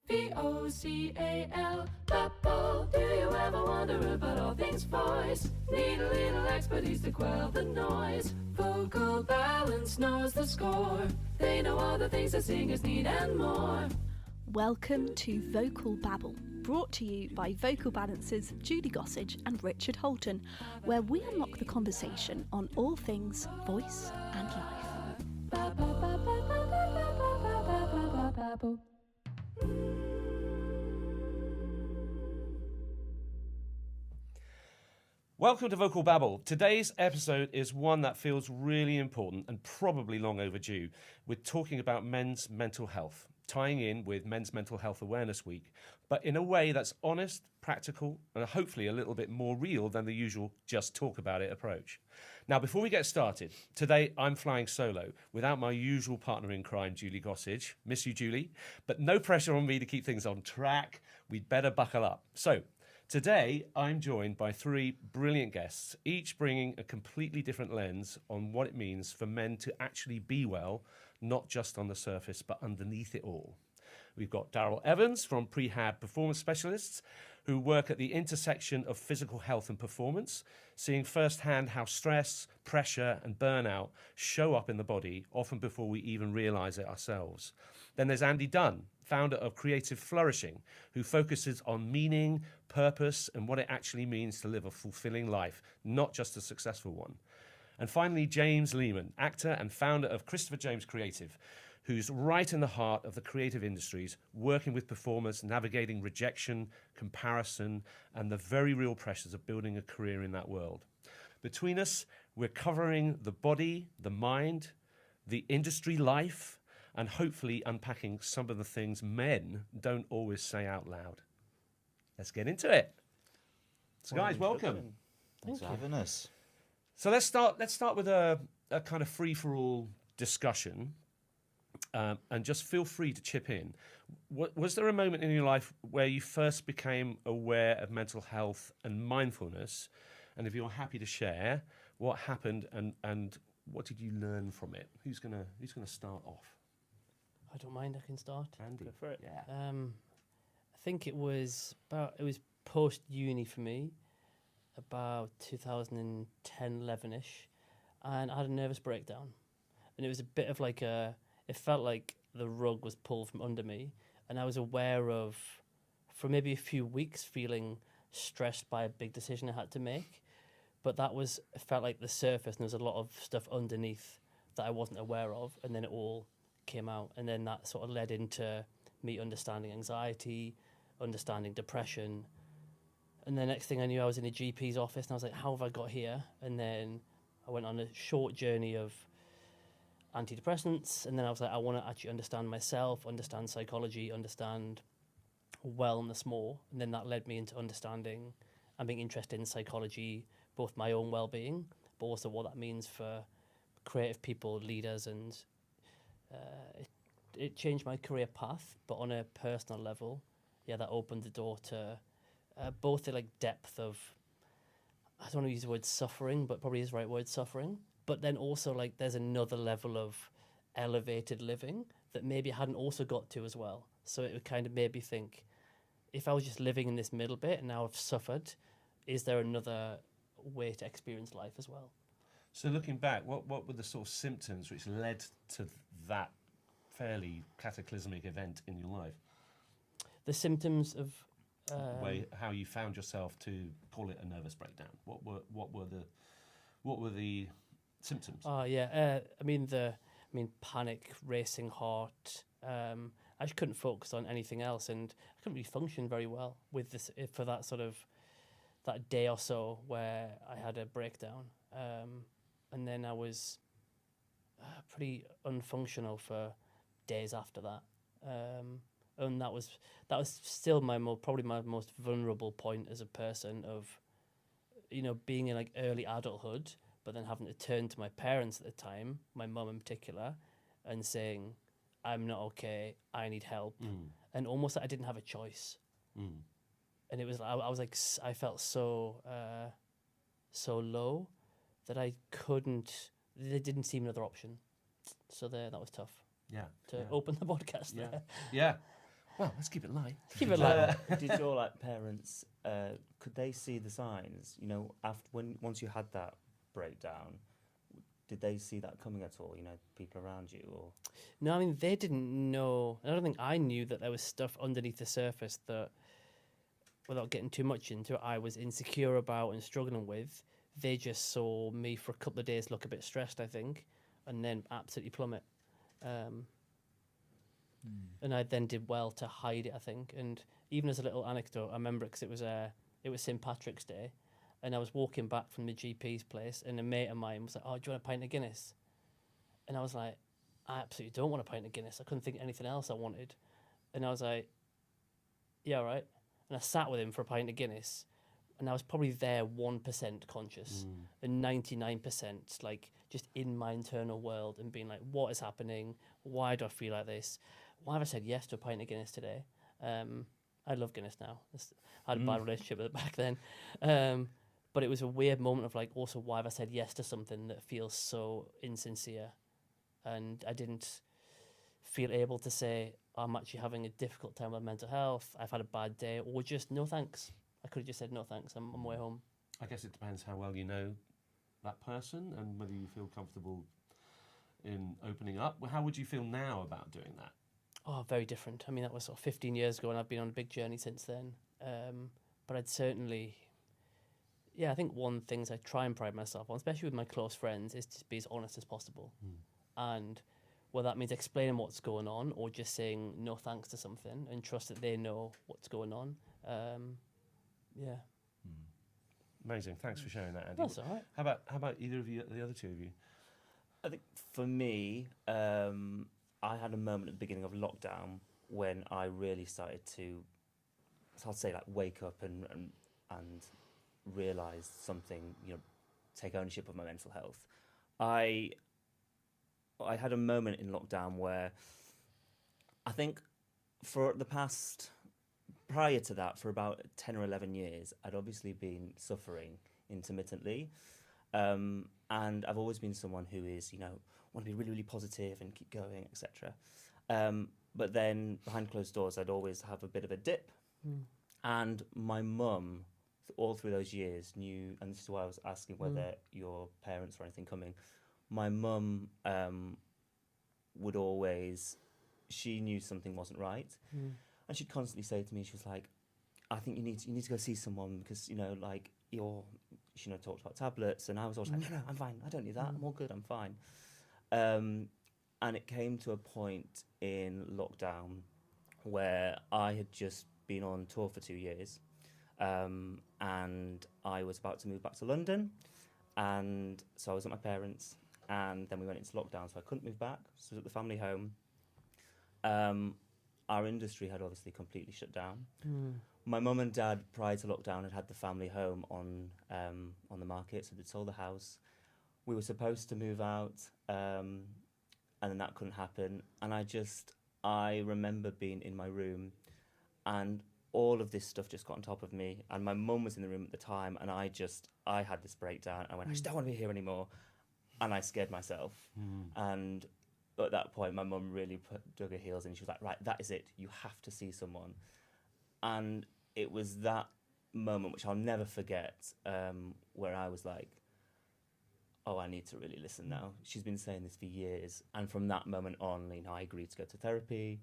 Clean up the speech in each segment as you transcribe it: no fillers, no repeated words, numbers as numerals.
Vocal Babble. Do you ever wonder about all things voice? Need a little expertise to quell the noise. Vocal Balance knows the score. They know all the things that singers need and more. Welcome to Vocal Babble, brought to you by Vocal Balance's Julie Gossage and Richard Halton, where we unlock the conversation on all things voice and life. Welcome to Vocal Babble. Today's episode is one that feels really important and probably long overdue. We're talking about men's mental health, tying in with Men's Mental Health Awareness Week, but in a way that's honest, practical, and hopefully a little bit more real than the usual just talk about it approach. Now, before we get started, today I'm flying solo without my usual partner in crime, Julie Gossage. Miss you, Julie, but no pressure on me to keep things on track. We'd better buckle up. So, today, I'm joined by three brilliant guests, each bringing a completely different lens on what it means for men to actually be well, not just on the surface, but underneath it all. We've got Darel Evans from P-Rehab Performance Specialists, who work at the intersection of physical health and performance, seeing firsthand how stress, pressure, and burnout show up in the body, often before we even realise it ourselves. Then there's Andy Dunn, founder of Creative Flourishing, who focuses on meaning, purpose, and what it actually means to live a fulfilling life, not just a successful one. And finally, James Leeman, actor and founder of Christopher James Creative, who's right in the heart of the creative industries, working with performers, navigating rejection, comparison, and the very real pressures of building a career in that world. Between us, we're covering the body, the mind, the industry life, and hopefully unpacking some of the things men don't always say out loud. Let's get into it. So guys, welcome. Thanks for having us. So let's start with a kind of free-for-all discussion, and just feel free to chip in. Was there a moment in your life where you first became aware of mental health and mindfulness? And if you're happy to share, what happened and what did you learn from it? Who's gonna start off? I don't mind. I can start. Andy, go for it. Yeah. I think it was post uni for me, about 2010, 11ish, and I had a nervous breakdown, and it was a bit of like it felt like the rug was pulled from under me, and I was aware of, for maybe a few weeks, feeling stressed by a big decision I had to make, but it felt like the surface, and there was a lot of stuff underneath that I wasn't aware of, and then it all came out, and then that sort of led into me understanding anxiety, understanding depression, and the next thing I knew I was in a GP's office, and I was like, how have I got here? And then I went on a short journey of antidepressants, and then I was like, I want to actually understand myself, understand psychology, understand wellness more, and then that led me into understanding and being interested in psychology, both my own well-being, but also what that means for creative people, leaders, and it changed my career path, but on a personal level, yeah, that opened the door to both the like depth of, I don't want to use the word suffering, but probably is the right word, suffering, but then also like there's another level of elevated living that maybe I hadn't also got to as well. So it would kind of made me think, if I was just living in this middle bit and now I've suffered, is there another way to experience life as well? So looking back, what were the sort of symptoms which led to that fairly cataclysmic event in your life? The symptoms of How you found yourself to call it a nervous breakdown? What were the symptoms? I mean panic, racing heart. I just couldn't focus on anything else, and I couldn't really function very well with this for that sort of that day or so where I had a breakdown. And then I was pretty unfunctional for days after that. And that was still probably my most vulnerable point as a person of, being in like early adulthood, but then having to turn to my parents at the time, my mum in particular, and saying, I'm not okay, I need help. And almost like I didn't have a choice. And it was, I was like, I felt so low that I couldn't, there didn't seem another option. So that was tough. Yeah. To open the podcast there. Yeah. Well, let's keep it light. Keep it light. Did your like parents could they see the signs? You know, after once you had that breakdown, did they see that coming at all? You know, people around you, or No, I mean, they didn't know. I don't think I knew that there was stuff underneath the surface that, without getting too much into it, I was insecure about and struggling with. They just saw me for a couple of days look a bit stressed, I think, and then absolutely plummet. And I then did well to hide it, I think. And even as a little anecdote, I remember because it was St. Patrick's Day, and I was walking back from the GP's place, and a mate of mine was like, "Oh, do you want a pint of Guinness?" And I was like, "I absolutely don't want a pint of Guinness. I couldn't think of anything else I wanted." And I was like, "Yeah, all right." And I sat with him for a pint of Guinness, and I was probably there 1% conscious and 99% like just in my internal world and being like, what is happening? Why do I feel like this? Why have I said yes to a pint of Guinness today? I love Guinness now. I had a bad relationship with it back then. But it was a weird moment of like, also, why have I said yes to something that feels so insincere? And I didn't feel able to say, I'm actually having a difficult time with mental health, I've had a bad day, or just no thanks. I could have just said no thanks, I'm on my way home. I guess it depends how well you know that person and whether you feel comfortable in opening up. How would you feel now about doing that? Oh, very different. I mean, that was sort of 15 years ago, and I've been on a big journey since then. But I'd certainly, I think one thing I try and pride myself on, especially with my close friends, is to be as honest as possible. And whether that means explaining what's going on or just saying no thanks to something and trust that they know what's going on. Amazing. Thanks for sharing that, Andy. That's all right. How about either of you, the other two of you? I think for me, I had a moment at the beginning of lockdown when I really started to, I'd say, like wake up and realise something. You know, take ownership of my mental health. I had a moment in lockdown where I think for the past, prior to that, for about 10 or 11 years, I'd obviously been suffering intermittently. And I've always been someone who is, you know, want to be really, really positive and keep going, etc. But then behind closed doors, I'd always have a bit of a dip. And my mum, all through those years, knew, and this is why I was asking whether your parents or anything coming, my mum would always, she knew something wasn't right. And she'd constantly say to me, she was like, I think you need to go see someone because, you know, like, she talked about tablets, and I was always like, no, I'm fine, I don't need that, I'm all good, I'm fine. And it came to a point in lockdown where I had just been on tour for 2 years, and I was about to move back to London, and so I was at my parents', and then we went into lockdown, so I couldn't move back, so I was at the family home. Our industry had obviously completely shut down. My mum and dad, prior to lockdown, had the family home on the market, so they'd sold the house. We were supposed to move out, and then that couldn't happen. And I remember being in my room, and all of this stuff just got on top of me. And my mum was in the room at the time, and I had this breakdown. I went, I just don't want to be here anymore. And I scared myself. And at that point, my mum really dug her heels in. She was like, right, that is it. You have to see someone. And it was that moment, which I'll never forget, where I was like, oh, I need to really listen now. She's been saying this for years. And from that moment on, you know, I agreed to go to therapy.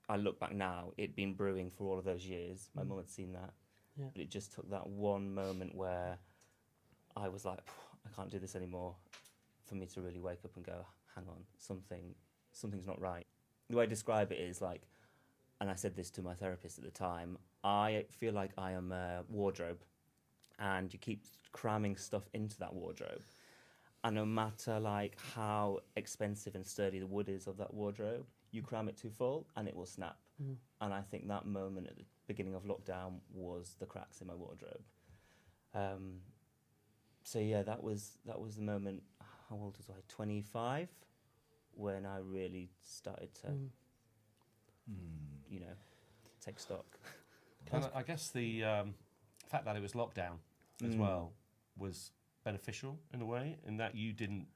I look back now, it'd been brewing for all of those years. My mum had seen that. But it just took that one moment where I was like, I can't do this anymore, for me to really wake up and go, hang on, something's not right. The way I describe it is like, and I said this to my therapist at the time, I feel like I am a wardrobe, and you keep cramming stuff into that wardrobe. And no matter like how expensive and sturdy the wood is of that wardrobe, you cram it too full and it will snap. And I think that moment at the beginning of lockdown was the cracks in my wardrobe. So yeah, that was the moment. How old was I? 25, when I really started to, you know, take stock. And I guess the fact that it was lockdown as well was beneficial in a way, in that you didn't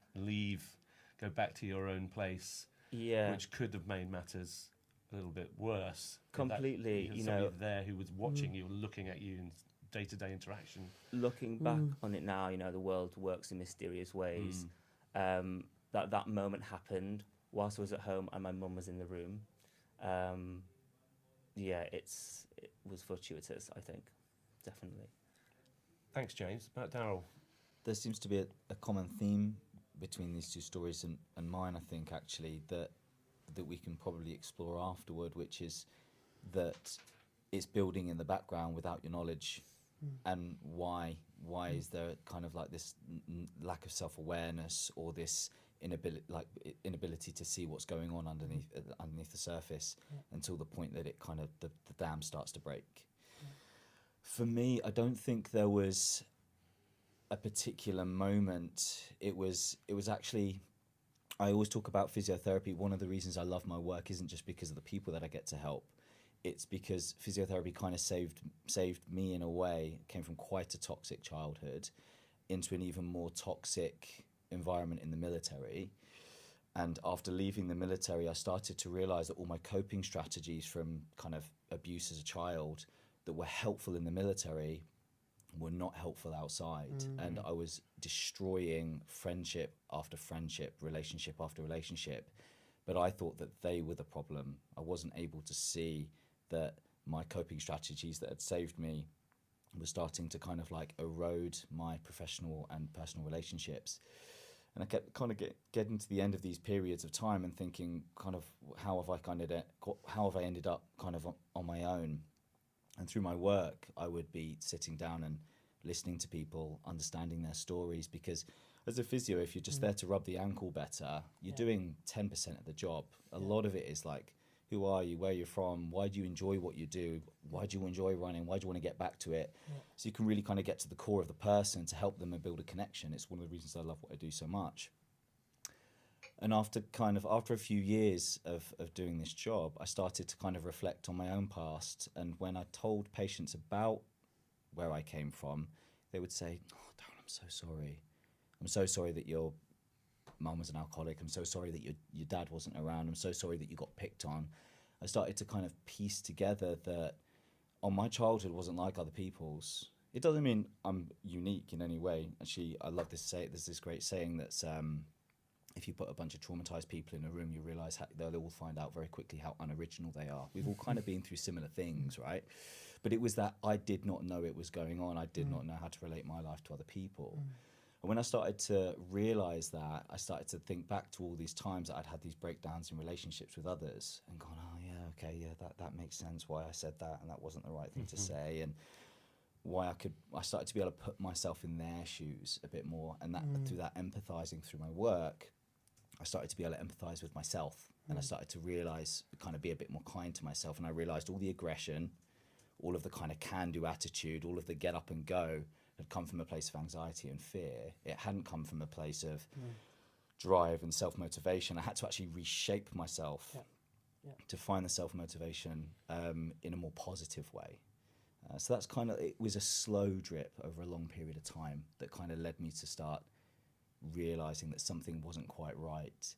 go back to your own place, which could have made matters a little bit worse. Completely, That you somebody know. there who was watching you, looking at you in day-to-day interaction. Looking back on it now, you know, the world works in mysterious ways. That moment happened whilst I was at home and my mum was in the room. Yeah, it was fortuitous, I think, definitely. Thanks, James. About Darel. There seems to be a common theme between these two stories and mine, I think, actually, that we can probably explore afterward, which is that it's building in the background without your knowledge. And why is there kind of like this lack of self-awareness, or this inability to see what's going on underneath the surface, until the point that it kind of the dam starts to break. For me, I don't think there was a particular moment. It was actually, I always talk about physiotherapy. One of the reasons I love my work isn't just because of the people that I get to help. It's because physiotherapy kind of saved me in a way. It came from quite a toxic childhood into an even more toxic environment in the military. And after leaving the military, I started to realize that all my coping strategies from kind of abuse as a child that were helpful in the military were not helpful outside. And I was destroying friendship after friendship, relationship after relationship. But I thought that they were the problem. I wasn't able to see that my coping strategies that had saved me were starting to kind of like erode my professional and personal relationships. And I kept kind of getting to the end of these periods of time and thinking, kind of, how have I ended up kind of on my own? And through my work, I would be sitting down and listening to people, understanding their stories, because as a physio, if you're just there to rub the ankle better, you're doing 10% of the job. A lot of it is like, who are you? Where you're from? Why do you enjoy what you do? Why do you enjoy running? Why do you want to get back to it? So you can really kind of get to the core of the person to help them and build a connection. It's one of the reasons I love what I do so much. And after a few years of doing this job, I started to kind of reflect on my own past. And when I told patients about where I came from, they would say, "Oh, Darel, I'm so sorry. I'm so sorry that your mum was an alcoholic. I'm so sorry that your dad wasn't around. I'm so sorry that you got picked on." I started to kind of piece together that, my childhood wasn't like other people's. It doesn't mean I'm unique in any way. Actually, I love this there's this great saying that's, if you put a bunch of traumatized people in a room, you realize they'll all find out very quickly how unoriginal they are. We've all kind of been through similar things, right? But it was that I did not know it was going on. I did not know how to relate my life to other people. And when I started to realize that, I started to think back to all these times that I'd had these breakdowns in relationships with others and gone, oh yeah, okay, yeah, that makes sense why I said that and that wasn't the right thing to say, and why I started to be able to put myself in their shoes a bit more, and that through that empathizing through my work, I started to be able to empathize with myself, and I started to realize, kind of be a bit more kind to myself, and I realized all the aggression, all of the kind of can-do attitude, all of the get up and go had come from a place of anxiety and fear. It hadn't come from a place of drive and self-motivation. I had to actually reshape myself to find the self-motivation in a more positive way. So that's kind of, it was a slow drip over a long period of time that kind of led me to start realizing that something wasn't quite right.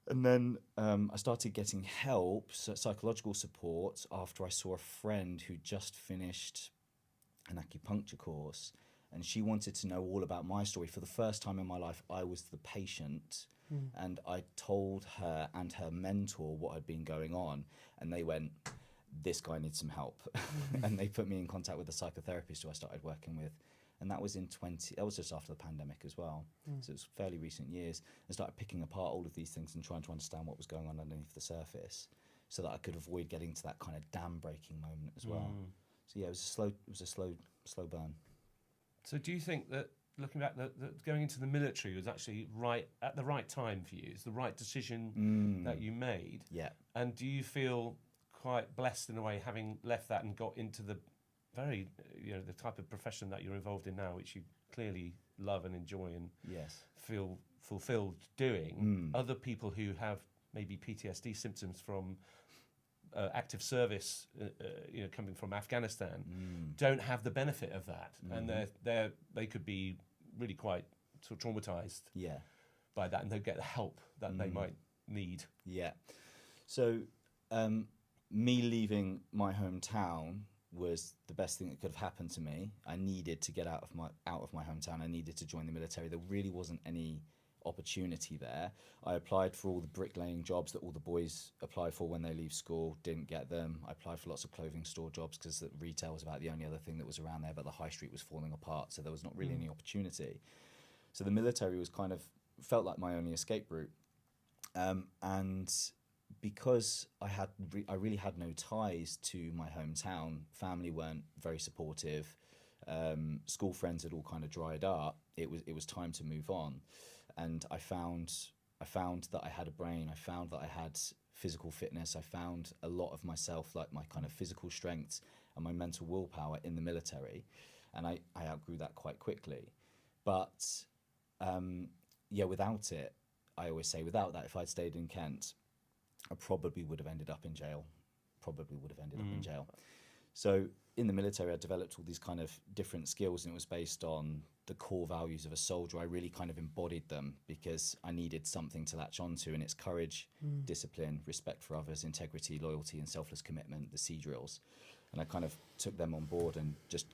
And then I started getting help, psychological support, after I saw a friend who just finished an acupuncture course, and she wanted to know all about my story. For the first time in my life, I was the patient, and I told her and her mentor what had been going on, and they went, this guy needs some help. And they put me in contact with a psychotherapist who I started working with. And that was that was just after the pandemic as well. So it was fairly recent years. I started picking apart all of these things and trying to understand what was going on underneath the surface, so that I could avoid getting to that kind of dam breaking moment as well. So yeah, it was a slow burn. So do you think that, looking back, that going into the military was actually right at the right time for you? It's the right decision that you made? Yeah. And do you feel quite blessed in a way, having left that and got into the very, the type of profession that you're involved in now, which you clearly love and enjoy and feel fulfilled doing? Other people who have maybe PTSD symptoms from active service, coming from Afghanistan, don't have the benefit of that, and they could be really quite sort of traumatized by that, and they'll get the help that they might need. Yeah. So Me leaving my hometown was the best thing that could have happened to me. I needed to get out of my hometown. I needed to join the military. There really wasn't any opportunity there. I applied for all the bricklaying jobs that all the boys apply for when they leave school, didn't get them. I applied for lots of clothing store jobs because retail was about the only other thing that was around there, but the high street was falling apart, so there was not really any opportunity. So the military was kind of, felt like my only escape route. And because I really had no ties to my hometown, family weren't very supportive, school friends had all kind of dried up, it was time to move on. And I found that I had a brain, I found that I had physical fitness, I found a lot of myself, like my kind of physical strengths and my mental willpower in the military. And I outgrew that quite quickly. But without it, I always say without that, if I'd stayed in Kent, I probably would have ended up in jail. So in the military, I developed all these kind of different skills, and it was based on the core values of a soldier. I really kind of embodied them because I needed something to latch onto, and it's courage, discipline, respect for others, integrity, loyalty, and selfless commitment, the sea drills. And I kind of took them on board and just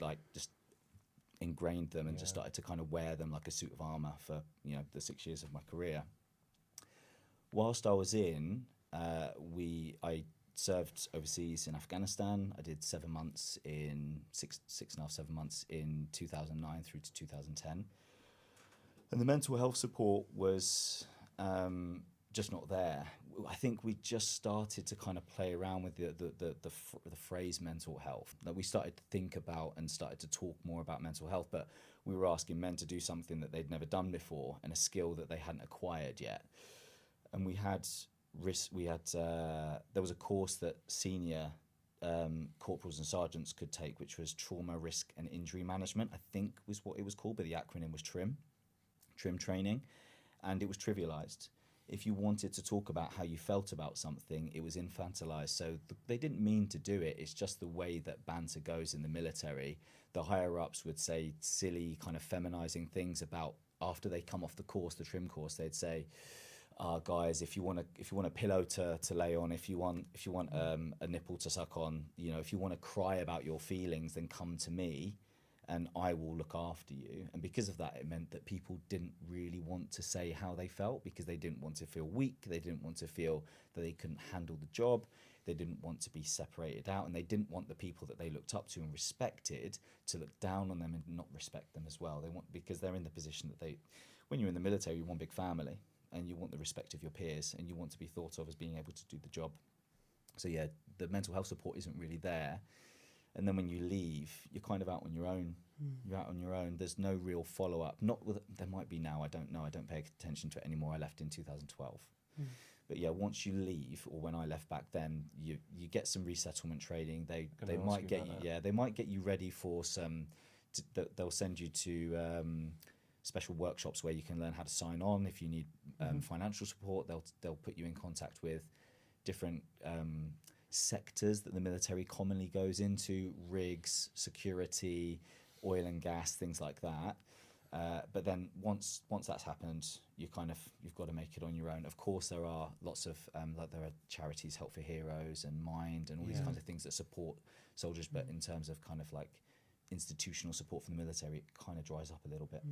ingrained them and just started to kind of wear them like a suit of armor for, the 6 years of my career. Whilst I was in, I served overseas in Afghanistan. I did 7 months in 7 months in 2009 through to 2010. And the mental health support was just not there. I think we just started to kind of play around with the phrase mental health. That we started to think about and started to talk more about mental health, but we were asking men to do something that they'd never done before and a skill that they hadn't acquired yet. And there was a course that senior corporals and sergeants could take, which was trauma, risk and injury management, I think was what it was called, but the acronym was TRIM training, and it was trivialized. If you wanted to talk about how you felt about something, it was infantilized. So they didn't mean to do it. It's just the way that banter goes in the military. The higher ups would say silly kind of feminizing things about, after they come off the course, the TRIM course, they'd say, guys, if you want a pillow to lay on, if you want a nipple to suck on, if you want to cry about your feelings, then come to me and I will look after you. And because of that, it meant that people didn't really want to say how they felt, because they didn't want to feel weak, they didn't want to feel that they couldn't handle the job, they didn't want to be separated out, and they didn't want the people that they looked up to and respected to look down on them and not respect them as well. Because they're in the position that when you're in the military, you're one big family, and you want the respect of your peers, and you want to be thought of as being able to do the job. So yeah, the mental health support isn't really there. And then when you leave, you're kind of out on your own. You're out on your own. There's no real follow-up. There might be now, I don't know. I don't pay attention to it anymore. I left in 2012. But yeah, once you leave, or when I left back then, you get some resettlement training. They might get you, they might get you ready for some, they'll send you to special workshops where you can learn how to sign on. If you need financial support, they'll put you in contact with different sectors that the military commonly goes into: rigs, security, oil and gas, things like that. But then once that's happened, you've got to make it on your own. Of course, there are lots of there are charities, Help for Heroes and Mind and all these kinds of things that support soldiers. But in terms of kind of like institutional support from the military, it kind of dries up a little bit.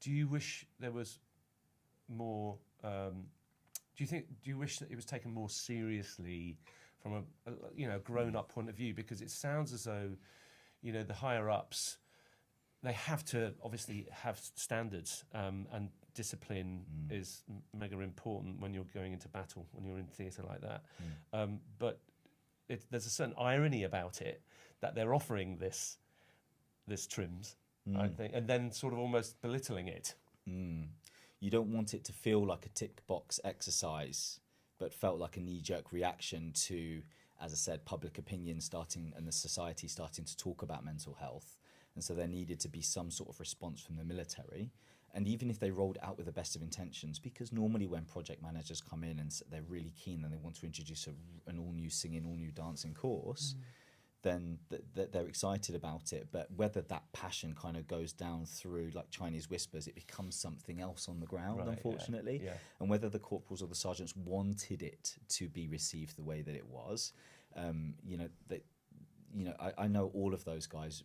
Do you wish there was more? Do you wish that it was taken more seriously from a grown-up point of view? Because it sounds as though, the higher ups, they have to obviously have standards, and discipline is mega important when you're going into battle, when you're in theatre like that. But there's a certain irony about it that they're offering this trims, I think, and then sort of almost belittling it. You don't want it to feel like a tick box exercise, but felt like a knee-jerk reaction to, as I said, public opinion starting and the society starting to talk about mental health. And so there needed to be some sort of response from the military. And even if they rolled out with the best of intentions, because normally when project managers come in and they're really keen and they want to introduce an all-new singing, all-new dancing course, then they're excited about it. But whether that passion kind of goes down through like Chinese whispers, it becomes something else on the ground, Right, unfortunately. yeah. And whether the corporals or the sergeants wanted it to be received the way that it was, I know all of those guys.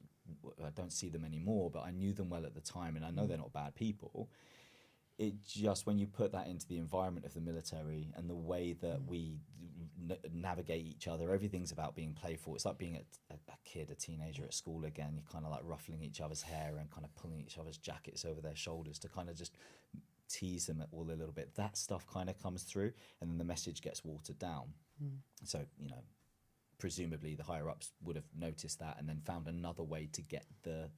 I don't see them anymore, but I knew them well at the time, and I know they're not bad people. It just, when you put that into the environment of the military and the way that we navigate each other, everything's about being playful. It's like being a kid, a teenager at school again. You're kind of like ruffling each other's hair and kind of pulling each other's jackets over their shoulders to kind of just tease them all a little bit. That stuff kind of comes through, and then the message gets watered down. So, presumably the higher ups would have noticed that and then found another way to get the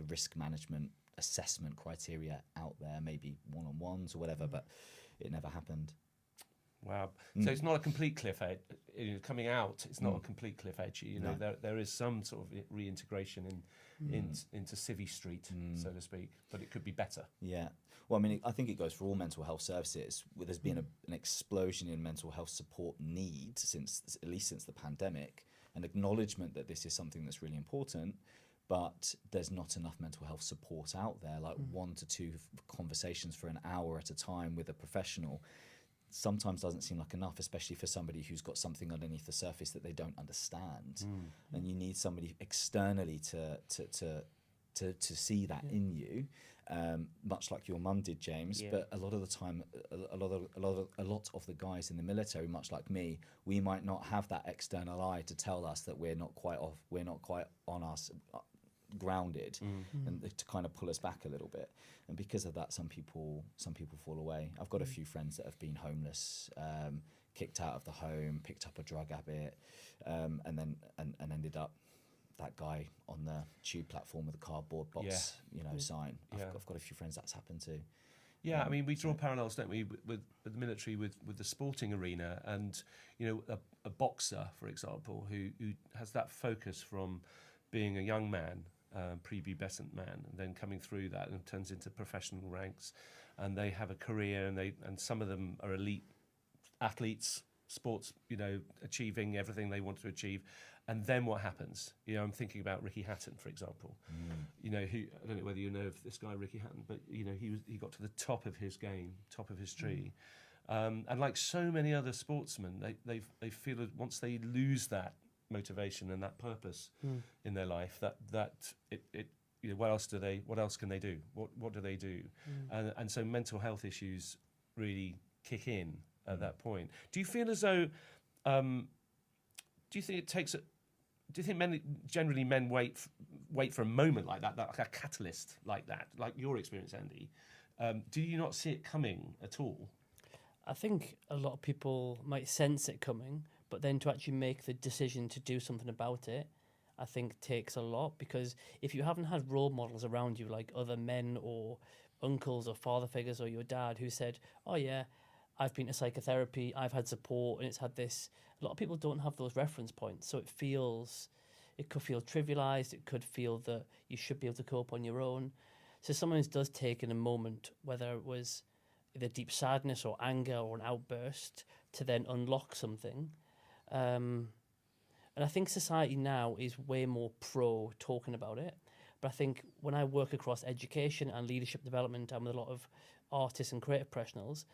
risk management assessment criteria out there, maybe one-on-ones or whatever, but it never happened. Wow. So it's not a complete cliff edge. Coming out, it's not a complete cliff edge. There is some sort of reintegration into Civvy Street, so to speak, but it could be better. Yeah. Well, I mean, I think it goes for all mental health services. There's been an explosion in mental health support need at least since the pandemic, an acknowledgement that this is something that's really important, but there's not enough mental health support out there, like 1 to 2 conversations for an hour at a time with a professional. Sometimes doesn't seem like enough, especially for somebody who's got something underneath the surface that they don't understand. And you need somebody externally to see that in you, much like your mum did, James. But a lot of the time, a lot of the guys in the military, much like me, we might not have that external eye to tell us that we're not quite on us. Grounded, and to kind of pull us back a little bit, and because of that, some people fall away. I've got a few friends that have been homeless, kicked out of the home, picked up a drug habit, and ended up that guy on the tube platform with a cardboard box, sign. I've got a few friends that's happened to. Yeah, I mean, we draw parallels, don't we, with the military, with the sporting arena, and a boxer, for example, who has that focus from being a young man. Prepubescent man, and then coming through that and turns into professional ranks, and they have a career, and some of them are elite athletes, sports, achieving everything they want to achieve, and then what happens? I'm thinking about Ricky Hatton, for example. Who, I don't know whether you know of this guy Ricky Hatton, but he got to the top of his game, top of his tree, and like so many other sportsmen, they feel that once they lose that motivation and that purpose in their life, that what else can they do? What do they do? And so mental health issues really kick in at that point. Do you feel as though do you think men wait for a moment like that, like a catalyst like that, like your experience, Andy? Do you not see it coming at all? I think a lot of people might sense it coming, but then to actually make the decision to do something about it, I think takes a lot, because if you haven't had role models around you, like other men or uncles or father figures or your dad who said, oh yeah, I've been to psychotherapy, I've had support, and it's had this. A lot of people don't have those reference points, so it could feel trivialized, it could feel that you should be able to cope on your own. So sometimes it does take in a moment, whether it was either deep sadness or anger or an outburst, to then unlock something. And I think society now is way more pro talking about it. But I think when I work across education and leadership development and with a lot of artists and creative professionals,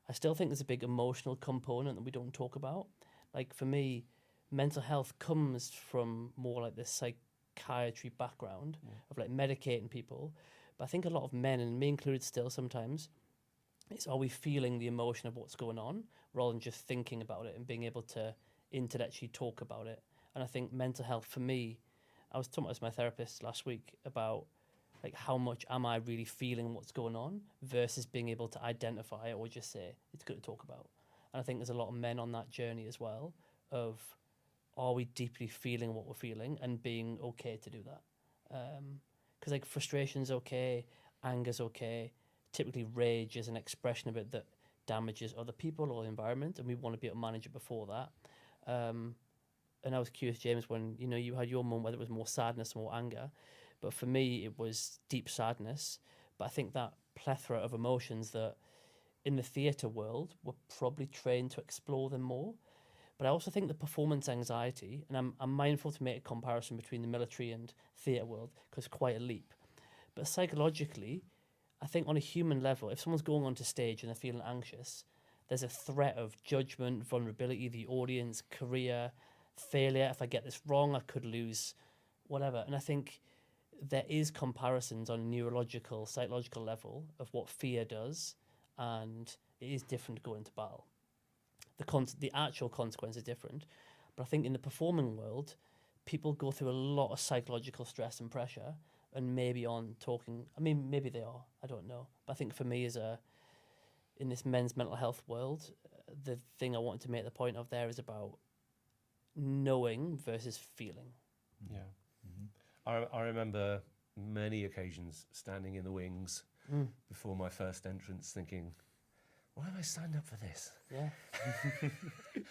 I still think there's a big emotional component that we don't talk about. Like for me, mental health comes from more like this psychiatry background of like medicating people. But I think a lot of men, and me included still sometimes, it's are we feeling the emotion of what's going on rather than just thinking about it and being able to intellectually talk about it. And I think mental health for me, I was talking to my therapist last week about like how much am I really feeling what's going on versus being able to identify it or just say it's good to talk about. And I think there's a lot of men on that journey as well of are we deeply feeling what we're feeling and being okay to do that. Because like frustration's okay, anger's okay. Typically rage is an expression of it that damages other people or the environment, and we want to be able to manage it before that. And I was curious, James, when you had your moment, whether it was more sadness or more anger, but for me it was deep sadness. But I think that plethora of emotions that in the theatre world we're probably trained to explore them more, But I also think the performance anxiety, and I'm mindful to make a comparison between the military and theatre world because it's quite a leap. But psychologically, I think on a human level, if someone's going onto stage and they're feeling anxious, there's a threat of judgment, vulnerability, the audience, career, failure. If I get this wrong, I could lose whatever. And I think there is comparisons on a neurological, psychological level of what fear does, and it is different to go into battle. The actual consequence is different. But I think in the performing world, people go through a lot of psychological stress and pressure, and maybe on talking, I mean, maybe they are, I don't know. But I think for me, in this men's mental health world, the thing I wanted to make the point of there is about knowing versus feeling. Yeah. I remember many occasions standing in the wings before my first entrance thinking, why have I signed up for this? Yeah.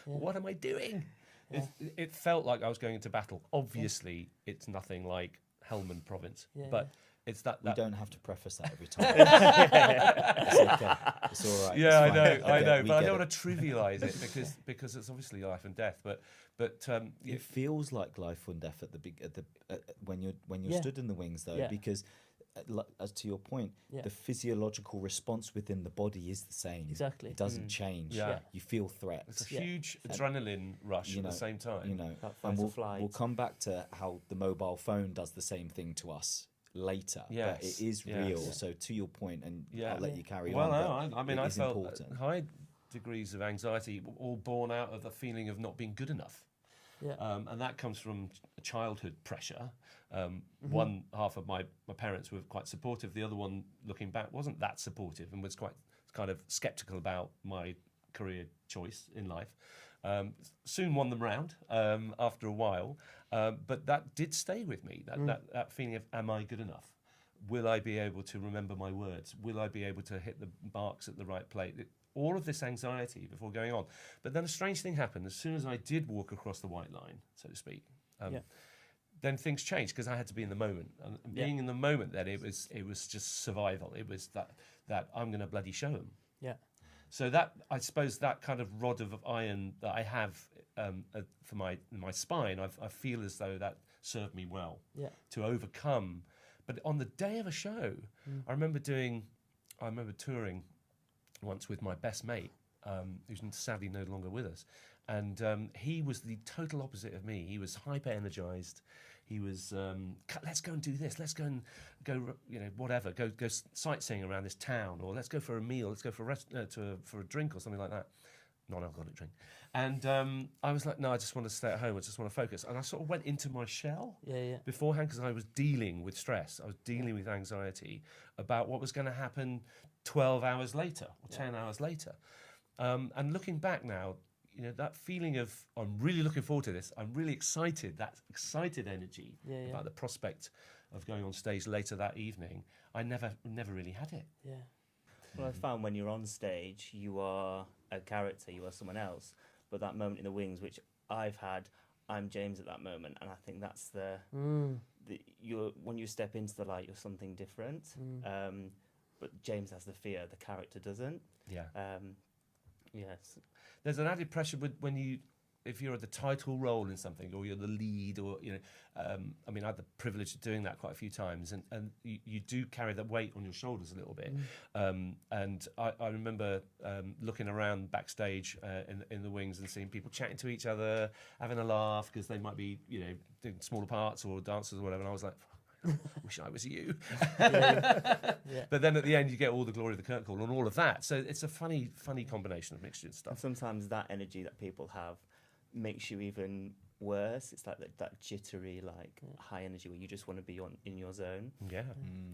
What am I doing? Yeah. It felt like I was going into battle. Obviously, it's nothing like Helmand province, but it's that... We don't have to preface that every time. It's okay. It's all right. Yeah, It's fine. I know, We but I get don't it. want to trivialise it because it's obviously life and death. But It feels like life and death when you're stood in the wings, though, Yeah. because as to your point, the physiological response within the body is the same. Exactly. It doesn't change. Yeah. You feel threat. it's a huge adrenaline rush at the same time. You know, That fight and or we'll flight. come back to how the mobile phone does the same thing to us later. But Yes, it is yes. real. So to your point, and Yeah. I'll let you carry Well, on. no, but I mean, it I is felt important. high degrees of anxiety, all born out of the feeling of not being good enough. Yeah. And that comes from childhood pressure. One half of my parents were quite supportive. The other one, looking back, wasn't that supportive and was quite kind of sceptical about my career choice in life. Soon won them round after a while. But that did stay with me, that feeling of, am I good enough? Will I be able to remember my words? Will I be able to hit the marks at the right place? All of this anxiety before going on. But then a strange thing happened. As soon as I did walk across the white line, so to speak, then things changed because I had to be in the moment. And being in the moment, then it was just survival. It was that I'm going to bloody show them. Yeah. So that, I suppose, that kind of rod of iron that I have for my spine, I feel as though that served me well to overcome. But on the day of a show, I remember touring once with my best mate, who's sadly no longer with us. And he was the total opposite of me. He was hyper-energized. He was, let's go and do this. Let's go and whatever. Go sightseeing around this town, or let's go for a meal. Let's go for a drink or something like that. Non-alcoholic drink. And I was like, no, I just want to stay at home. I just want to focus. And I sort of went into my shell beforehand because I was dealing with stress. I was dealing with anxiety about what was going to happen 12 hours later or 10 hours later. And looking back now, that feeling of, I'm really looking forward to this. I'm really excited, that excited energy about the prospect of going on stage later that evening. I never really had it. Yeah. Well, I found when you're on stage, you are a character, you are someone else. But that moment in the wings, which I've had, I'm James at that moment, and I think that's when you step into the light, you're something different. But James has the fear, the character doesn't. Yeah. Yes. There's an added pressure if you're the title role in something, or you're the lead, or I mean, I had the privilege of doing that quite a few times, and you do carry that weight on your shoulders a little bit. And I remember looking around backstage in the wings and seeing people chatting to each other, having a laugh because they might be doing smaller parts or dancers or whatever. And I was like, I wish I was you. But then at the end, you get all the glory of the curtain call and all of that. So it's a funny combination of mixture and And stuff. sometimes that energy that people have makes you even worse. It's like that jittery, high energy where you just want to be in your zone. Yeah,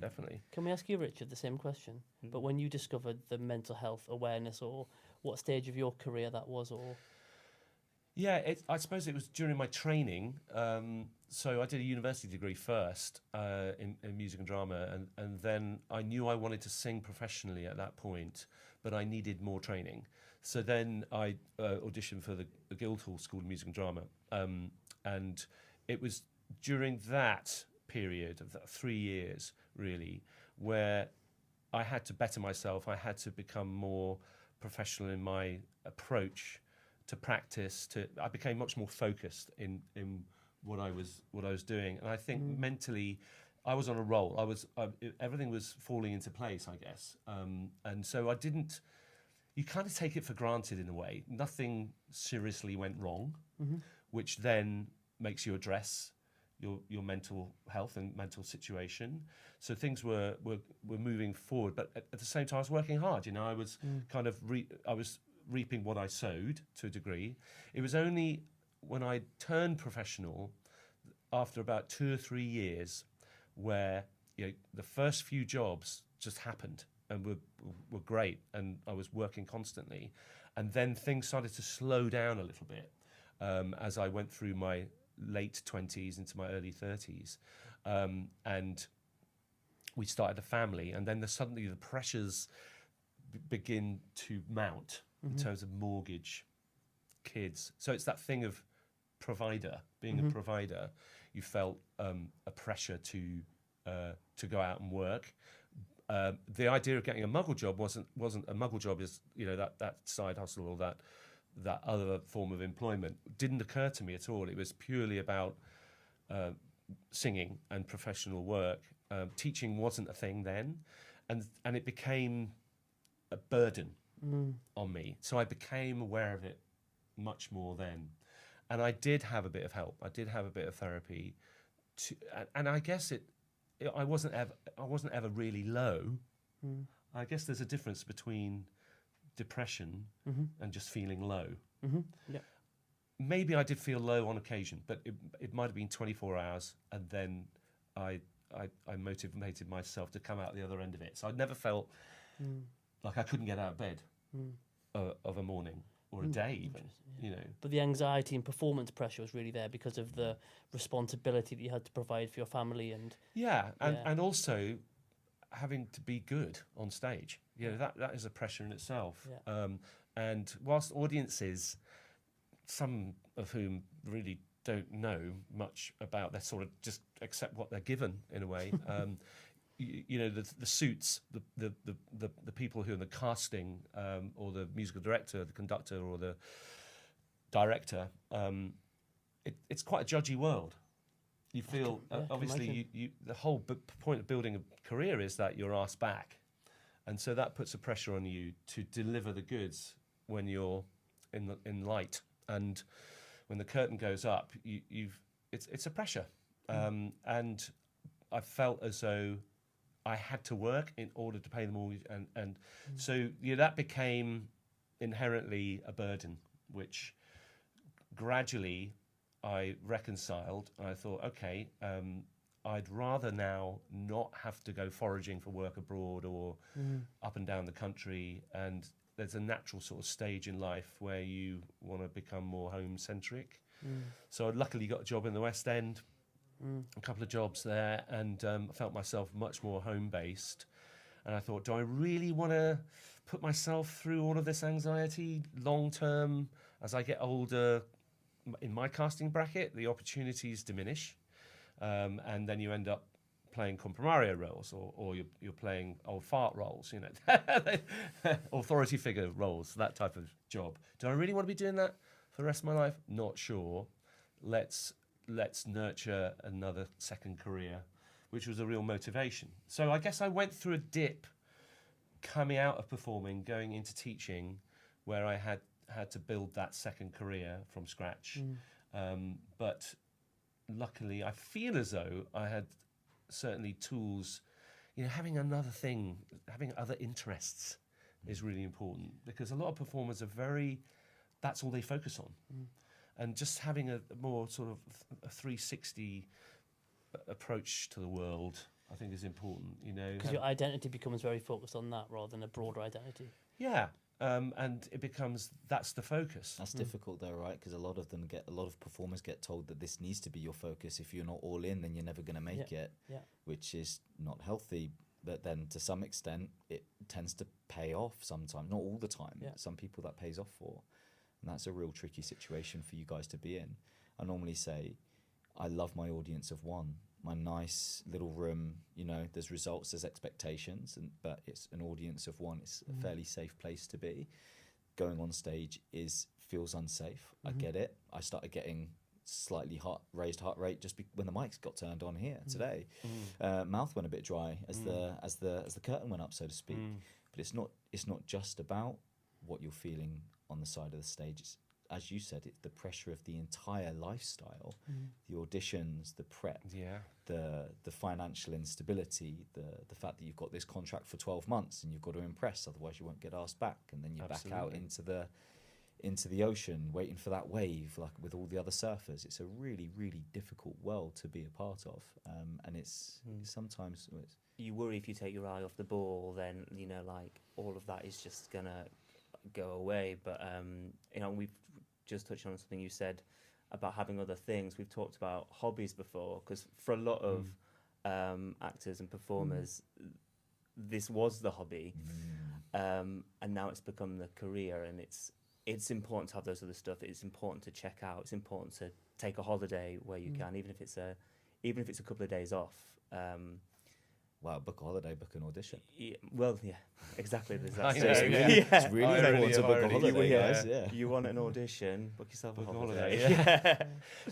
definitely. Can we ask you, Richard, the same question? But when you discovered the mental health awareness, or what stage of your career that was, or... Yeah, I suppose it was during my training. So I did a university degree first in music and drama, and then I knew I wanted to sing professionally at that point, but I needed more training. So then I auditioned for the Guildhall School of Music and Drama, and it was during that period of that 3 years, really, where I had to better myself. I had to become more professional in my approach to practice. I became much more focused in what I was doing, and I think mentally, I was on a roll. Everything was falling into place, I guess, and so I didn't. You kind of take it for granted in a way. Nothing seriously went wrong, which then makes you address your mental health and mental situation. So things were moving forward, but at the same time, I was working hard. You know, I was kind of I was reaping what I sowed to a degree. It was only when I turned professional, after about 2 or 3 years, where the first few jobs just happened and were great, and I was working constantly, and then things started to slow down a little bit as I went through my late 20s into my early 30s, and we started a family, and then suddenly the pressures begin to mount in terms of mortgage, kids. So it's that thing of being a provider. You felt a pressure to go out and work. The idea of getting a muggle job wasn't a muggle job is that side hustle or that other form of employment didn't occur to me at all. It was purely about singing and professional work. Teaching wasn't a thing then, and it became a burden on me. So I became aware of it much more then, and I did have a bit of help. I did have a bit of therapy, and I guess I wasn't ever really low. I guess there's a difference between depression and just feeling low. Yeah. Maybe I did feel low on occasion, but it might have been 24 hours, and then I motivated myself to come out the other end of it. So I'd never felt like I couldn't get out of bed of a morning or a day even, But the anxiety and performance pressure was really there because of the responsibility that you had to provide for your family and and also having to be good on stage. That is a pressure in itself. Yeah. And whilst audiences, some of whom really don't know much about, they sort of just accept what they're given in a way. The suits, the people who are in the casting, or the musical director, the conductor, or the director, it's quite a judgy world. You feel obviously the whole point of building a career is that you're asked back, and so that puts a pressure on you to deliver the goods when you're in light, and when the curtain goes up, it's a pressure, and I felt as though I had to work in order to pay the mortgage, and so that became inherently a burden, which gradually I reconciled. And I thought, okay, I'd rather now not have to go foraging for work abroad or up and down the country. And there's a natural sort of stage in life where you want to become more home-centric. So I luckily got a job in the West End, a couple of jobs there, and felt myself much more home-based. And I thought, do I really want to put myself through all of this anxiety long-term? As I get older, in my casting bracket, the opportunities diminish, and then you end up playing compromario roles, or you're playing old fart roles, authority figure roles, that type of job. Do I really want to be doing that for the rest of my life? Not sure. Let's nurture another second career, which was a real motivation. So I guess I went through a dip coming out of performing, going into teaching, where I had to build that second career from scratch. But luckily, I feel as though I had certainly tools. Having another thing, having other interests is really important, because a lot of performers are that's all they focus on. And just having a more sort of a 360 approach to the world, I think, is important. Because your identity becomes very focused on that rather than a broader identity. Yeah. And it becomes, that's the focus. That's difficult though, right? Because a lot of performers get told that this needs to be your focus. If you're not all in, then you're never going to make it, which is not healthy. But then to some extent, it tends to pay off sometimes, not all the time. Yeah. Some people that pays off for. And that's a real tricky situation for you guys to be in. I normally say, I love my audience of one. My nice little room, there's results, there's expectations, but it's an audience of one. It's a fairly safe place to be. Going on stage is feels unsafe. I get it. I started getting slightly raised heart rate just when the mics got turned on here today. Mouth went a bit dry as the curtain went up, so to speak. But it's not just about what you're feeling on the side of the stage. It's, as you said, it's the pressure of the entire lifestyle, the auditions, the prep, the financial instability, the fact that you've got this contract for 12 months and you've got to impress, otherwise you won't get asked back, and then you're back out into the ocean waiting for that wave, like with all the other surfers. It's a really, really difficult world to be a part of, and it's sometimes you worry if you take your eye off the ball, then like all of that is just gonna go away. But we've just touched on something you said about having other things. We've talked about hobbies before, because for a lot of actors and performers, this was the hobby, and now it's become the career. And it's important to have those other stuff. It's important to check out. It's important to take a holiday where you can, even if it's a couple of days off. Book a holiday, book an audition. Exactly. It's really important to book a holiday, guys. You want an audition, book yourself a holiday.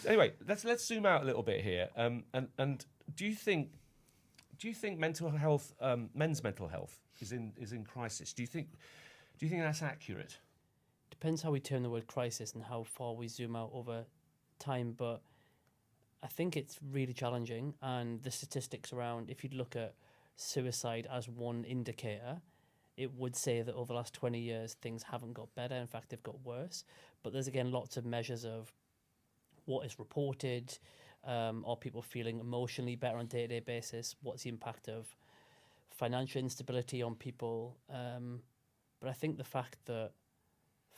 Anyway, let's zoom out a little bit here. And do you think mental health, men's mental health, is in crisis? Do you think that's accurate? Depends how we turn the word crisis and how far we zoom out over time, but I think it's really challenging. And the statistics around, if you'd look at suicide as one indicator, it would say that over the last 20 years things haven't got better. In fact, they've got worse. But there's again lots of measures of what is reported, are people feeling emotionally better on a day-to-day basis, what's the impact of financial instability on people. But I think the fact that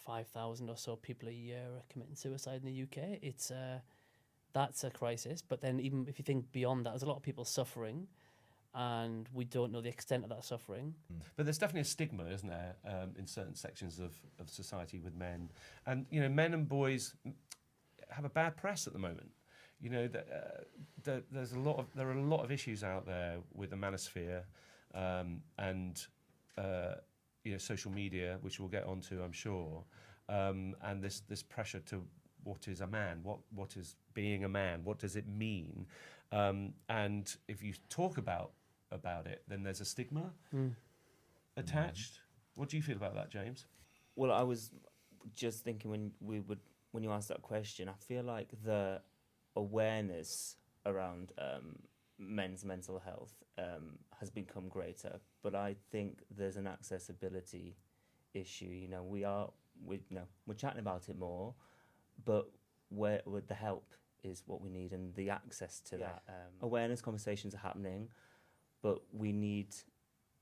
5,000 or so people a year are committing suicide in the UK, that's a crisis. But then even if you think beyond that, there's a lot of people suffering, and we don't know the extent of that suffering. But there's definitely a stigma, isn't there, in certain sections of society with men. And, men and boys have a bad press at the moment. There are a lot of issues out there with the manosphere and social media, which we'll get onto, I'm sure, and this pressure to what is a man, what is being a man, what does it mean, and if you talk about it, then there's a stigma attached. What do you feel about that, James? Well, I was just thinking when you asked that question, I feel like the awareness around men's mental health has become greater, but I think there's an accessibility issue. We're chatting about it more, but where the help is what we need, and the access to that awareness conversations are happening, but we need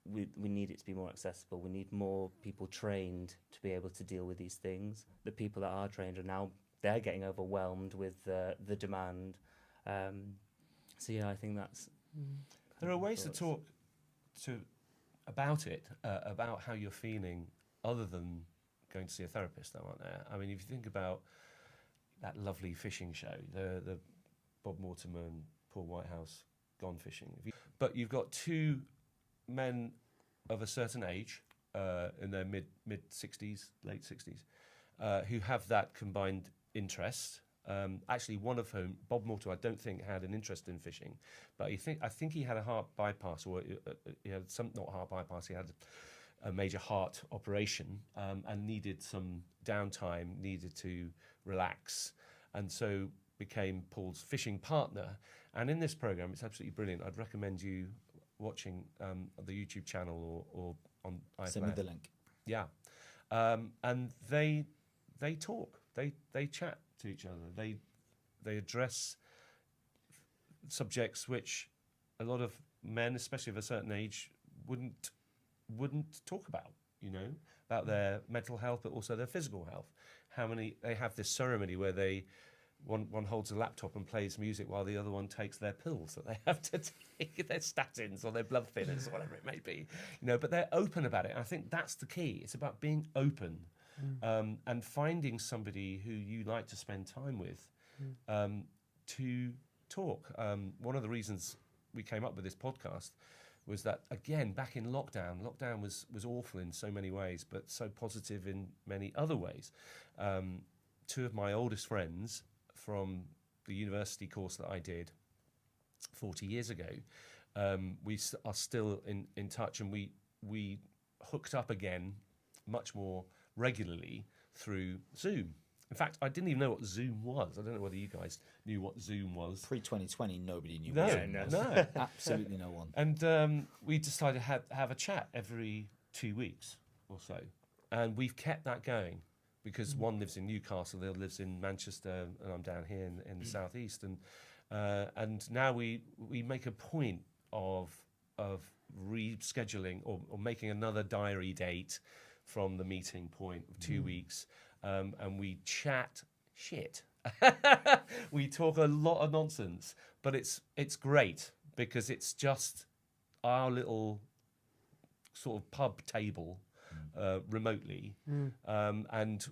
it to be more accessible. We need more people trained to be able to deal with these things. The people that are trained are now they're getting overwhelmed with the demand. I think that's. There are ways to talk about it, about how you're feeling, other than going to see a therapist, though, aren't there? I mean, if you think about that lovely fishing show, the Bob Mortimer and Paul Whitehouse Gone Fishing. But you've got two men of a certain age, in their mid 60s, late 60s, who have that combined interest. Actually, one of whom, Bob Mortimer, I don't think had an interest in fishing, but I think he had a heart bypass, or he had not heart bypass. He had a major heart operation and needed some downtime, needed to relax, and so became Paul's fishing partner. And in this program, it's absolutely brilliant. I'd recommend you watching the YouTube channel or on iPlayer. Send me the link. Yeah, and they talk, they chat to each other, they address subjects which a lot of men, especially of a certain age, wouldn't talk about. About their mental health, but also their physical health. They have this ceremony where one holds a laptop and plays music while the other one takes their pills that they have to take, their statins or their blood thinners or whatever it may be. But they're open about it. And I think that's the key. It's about being open and finding somebody who you like to spend time with to talk. One of the reasons we came up with this podcast was that, again, back in lockdown was awful in so many ways, but so positive in many other ways. Two of my oldest friends from the university course that I did 40 years ago, we are still in touch, and we hooked up again much more regularly through Zoom. In fact, I didn't even know what Zoom was. I don't know whether you guys knew what Zoom was. Pre-2020, nobody knew No, what Zoom was. no. Absolutely no one. And we decided to have a chat every 2 weeks or so. And we've kept that going because one lives in Newcastle, the other lives in Manchester, and I'm down here in the southeast. And now we make a point of rescheduling or making another diary date from the meeting point of 2 weeks. And we chat shit. We talk a lot of nonsense, but it's great because it's just our little sort of pub table remotely. And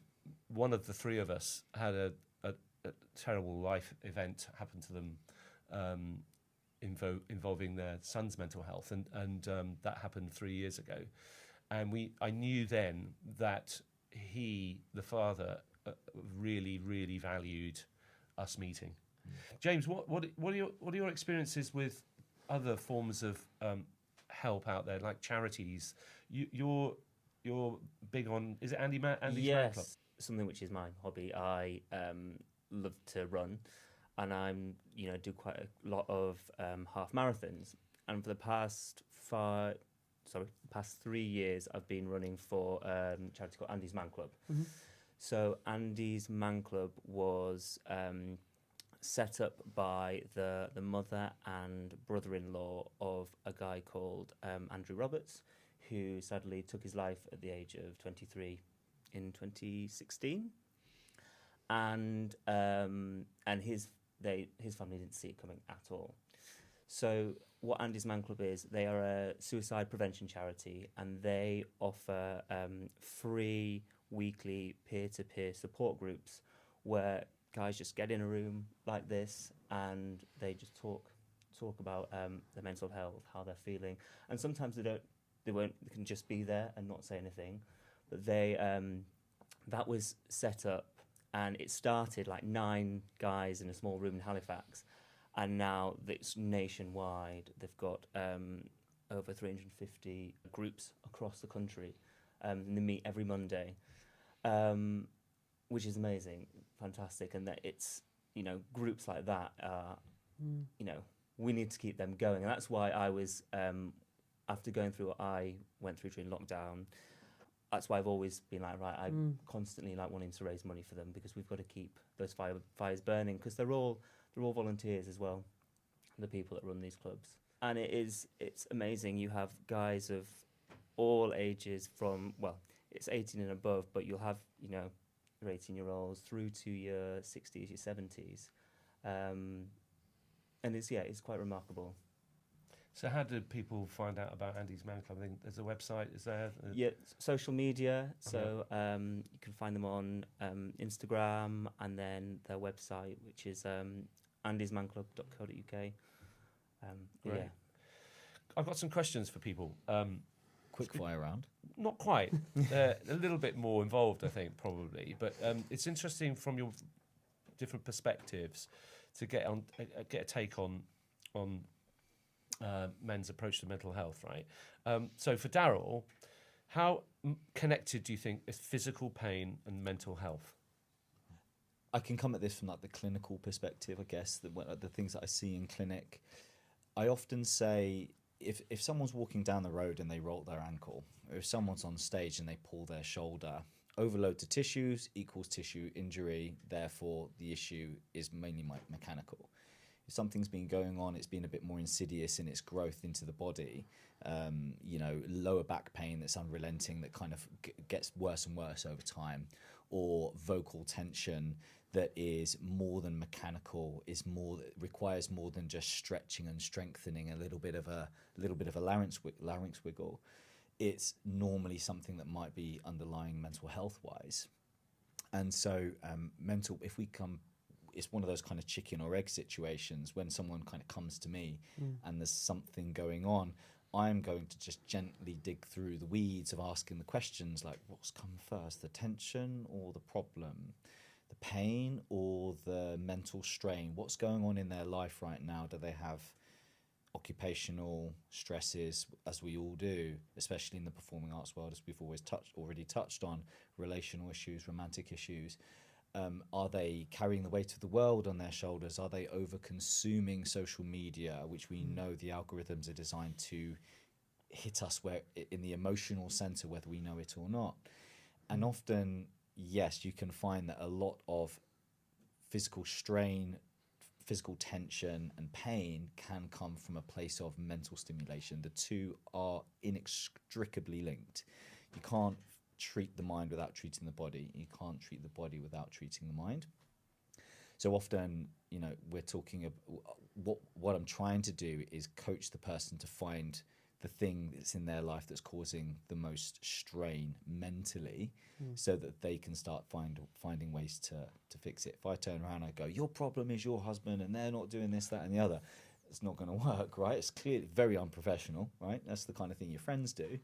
one of the three of us had a terrible life event happen to them involving their son's mental health, and that happened 3 years ago. And I knew then that he, the father, really, really valued us meeting. James, what are your experiences with other forms of help out there, like charities? You're big on, is it Andy's Man Club? Yes, something which is my hobby. I love to run, and I'm do quite a lot of half marathons. And for the past 3 years, I've been running for a charity called Andy's Man Club. So Andy's Man Club was set up by the mother and brother-in-law of a guy called Andrew Roberts, who sadly took his life at the age of 23 in 2016. And his family didn't see it coming at all. So what Andy's Man Club is, they are a suicide prevention charity, and they offer free weekly peer-to-peer support groups where guys just get in a room like this and they just talk about their mental health, how they're feeling. And sometimes they can just be there and not say anything. But that was set up, and it started like 9 guys in a small room in Halifax. And now it's nationwide. They've got over 350 groups across the country. And they meet every Monday, which is amazing, fantastic. And that it's, groups like that are, we need to keep them going. And that's why I was, after going through what I went through during lockdown, that's why I've always been like, right, I'm constantly like wanting to raise money for them, because we've got to keep those fires burning, because they're all volunteers as well, the people that run these clubs. And it's amazing. You have guys of all ages from, it's 18 and above, but you'll have, your 18-year-olds through to your 60s, your 70s. And it's quite remarkable. So how do people find out about Andy's Man Club? I think there's a website, is there? Yeah, social media. So you can find them on Instagram, and then their website, which is andysmanclub.co.uk. Great. Yeah. I've got some questions for people. Quick fire round. Not quite. They're a little bit more involved, I think, probably. But it's interesting from your different perspectives to get a take on men's approach to mental health, right? So for Darel, how connected do you think is physical pain and mental health? I can come at this from like the clinical perspective, I guess, the things that I see in clinic. I often say, if someone's walking down the road and they roll their ankle, or if someone's on stage and they pull their shoulder, overload to tissues equals tissue injury, therefore the issue is mainly mechanical. If something's been going on, it's been a bit more insidious in its growth into the body, lower back pain that's unrelenting, that kind of gets worse and worse over time, or vocal tension that is more than mechanical, requires more than just stretching and strengthening, a little bit of a larynx wiggle. It's normally something that might be underlying mental health wise. And so it's one of those kind of chicken or egg situations when someone kind of comes to me and there's something going on. I'm going to just gently dig through the weeds of asking the questions like, what's come first, the tension or the problem, the pain or the mental strain? What's going on in their life right now? Do they have occupational stresses, as we all do, especially in the performing arts world, as we've already touched on, relational issues, romantic issues? Are they carrying the weight of the world on their shoulders? Are they over-consuming social media, which we know the algorithms are designed to hit us where in the emotional center, whether we know it or not? And often, yes, you can find that a lot of physical strain, physical tension and pain can come from a place of mental stimulation. The two are inextricably linked. You can't treat the mind without treating the body. You can't treat the body without treating the mind. So often, you know, we're talking about what I'm trying to do is coach the person to find the thing that's in their life that's causing the most strain mentally, so that they can start finding ways to fix it. If I turn around and I go, your problem is your husband and they're not doing this, that and the other, it's not going to work, right? It's clearly very unprofessional, right? That's the kind of thing your friends do.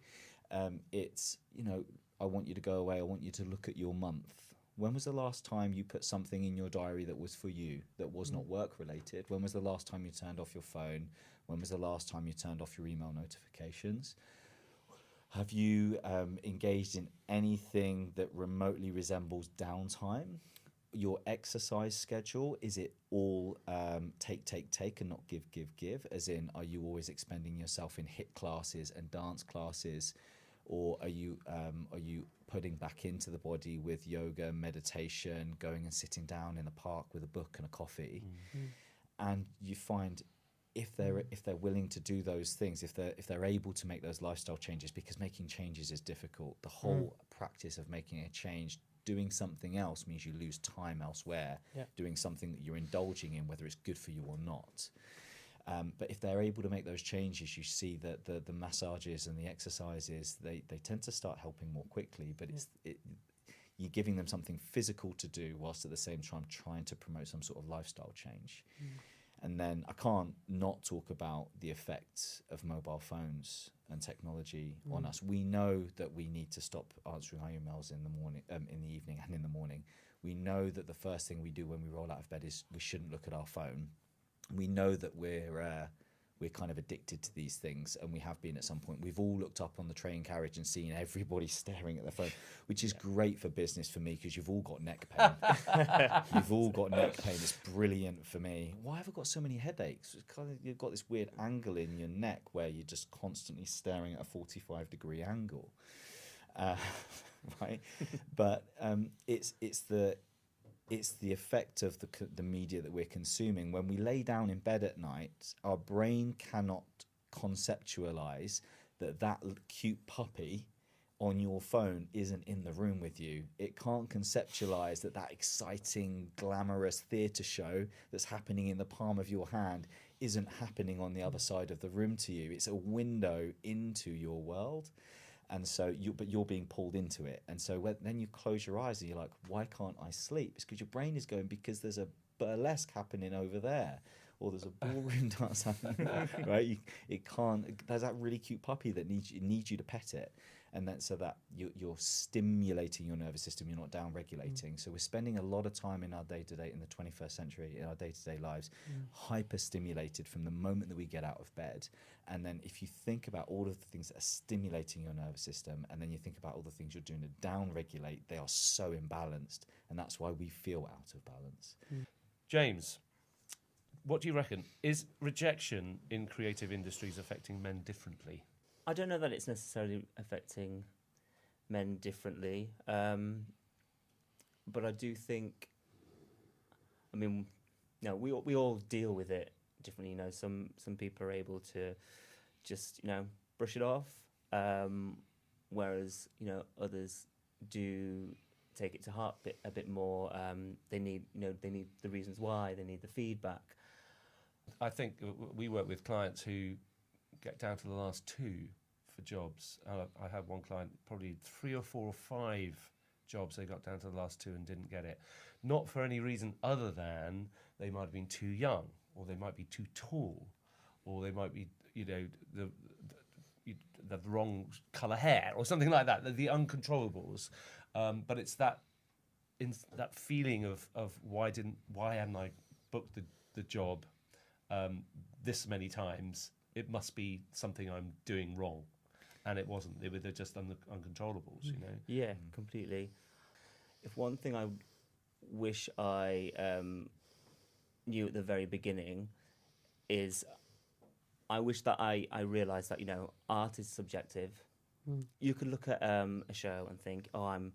It's, you know, I want you to go away, I want you to look at your month. When was the last time you put something in your diary that was for you, that was not work related? When was the last time you turned off your phone? When was the last time you turned off your email notifications? Have you engaged in anything that remotely resembles downtime? Your exercise schedule, is it all take and not give? As in, are you always expending yourself in HIIT classes and dance classes? Or are you putting back into the body with yoga, meditation, going and sitting down in the park with a book and a coffee? And you find if they're willing to do those things, if they're able to make those lifestyle changes, because making changes is difficult. The whole practice of making a change, doing something else, means you lose time elsewhere. Doing something that you're indulging in, whether it's good for you or not. But if they're able to make those changes, you see that the massages and the exercises, they tend to start helping more quickly. But you're giving them something physical to do whilst at the same time trying to promote some sort of lifestyle change. And then I can't not talk about the effects of mobile phones and technology on us. We know that we need to stop answering our emails in the morning, in the evening and in the morning. We know that the first thing we do when we roll out of bed is we shouldn't look at our phone. We know that we're kind of addicted to these things, and we have been at some point. We've all looked up on the train carriage and seen everybody staring at their phone, which is great for business for me, because you've all got neck pain. You've all got neck pain. It's brilliant for me. Why have I got so many headaches? It's kind of, you've got this weird angle in your neck where you're just constantly staring at a 45-degree angle, right? But it's the effect of the media that we're consuming. When we lay down in bed at night, our brain cannot conceptualize that cute puppy on your phone isn't in the room with you. It can't conceptualize that exciting, glamorous theatre show that's happening in the palm of your hand isn't happening on the other side of the room to you. It's a window into your world. And so you're being pulled into it. And so then you close your eyes and you're like, why can't I sleep? It's because your brain is going, because there's a burlesque happening over there, or there's a ballroom dance happening, right? It can't. There's that really cute puppy that needs you to pet it, and then so that you're stimulating your nervous system. You're not down regulating. So we're spending a lot of time in our day-to-day, in the 21st century, in our day-to-day lives, hyper stimulated from the moment that we get out of bed. And then if you think about all of the things that are stimulating your nervous system, and then you think about all the things you're doing to down regulate, they are so imbalanced, and that's why we feel out of balance. James, what do you reckon? Is rejection in creative industries affecting men differently? I don't know that it's necessarily affecting men differently, but I do think, I mean, you know, we all deal with it differently. You know, some people are able to just, you know, brush it off, whereas, you know, others do take it to heart a bit more. They need the reasons why, they need the feedback. I think we work with clients who get down to the last two for jobs. I had one client, probably 3 or 4 or 5 jobs, they got down to the last 2 and didn't get it. Not for any reason other than they might have been too young, or they might be too tall, or they might be, you know, the wrong colour hair or something like that, the uncontrollables. But it's that feeling of why haven't I booked the job this many times? It must be something I'm doing wrong, and it wasn't. They're just uncontrollables, you know. Yeah, completely. If one thing I wish I knew at the very beginning is, I wish that I realised that, you know, art is subjective. You could look at a show and think, oh, I'm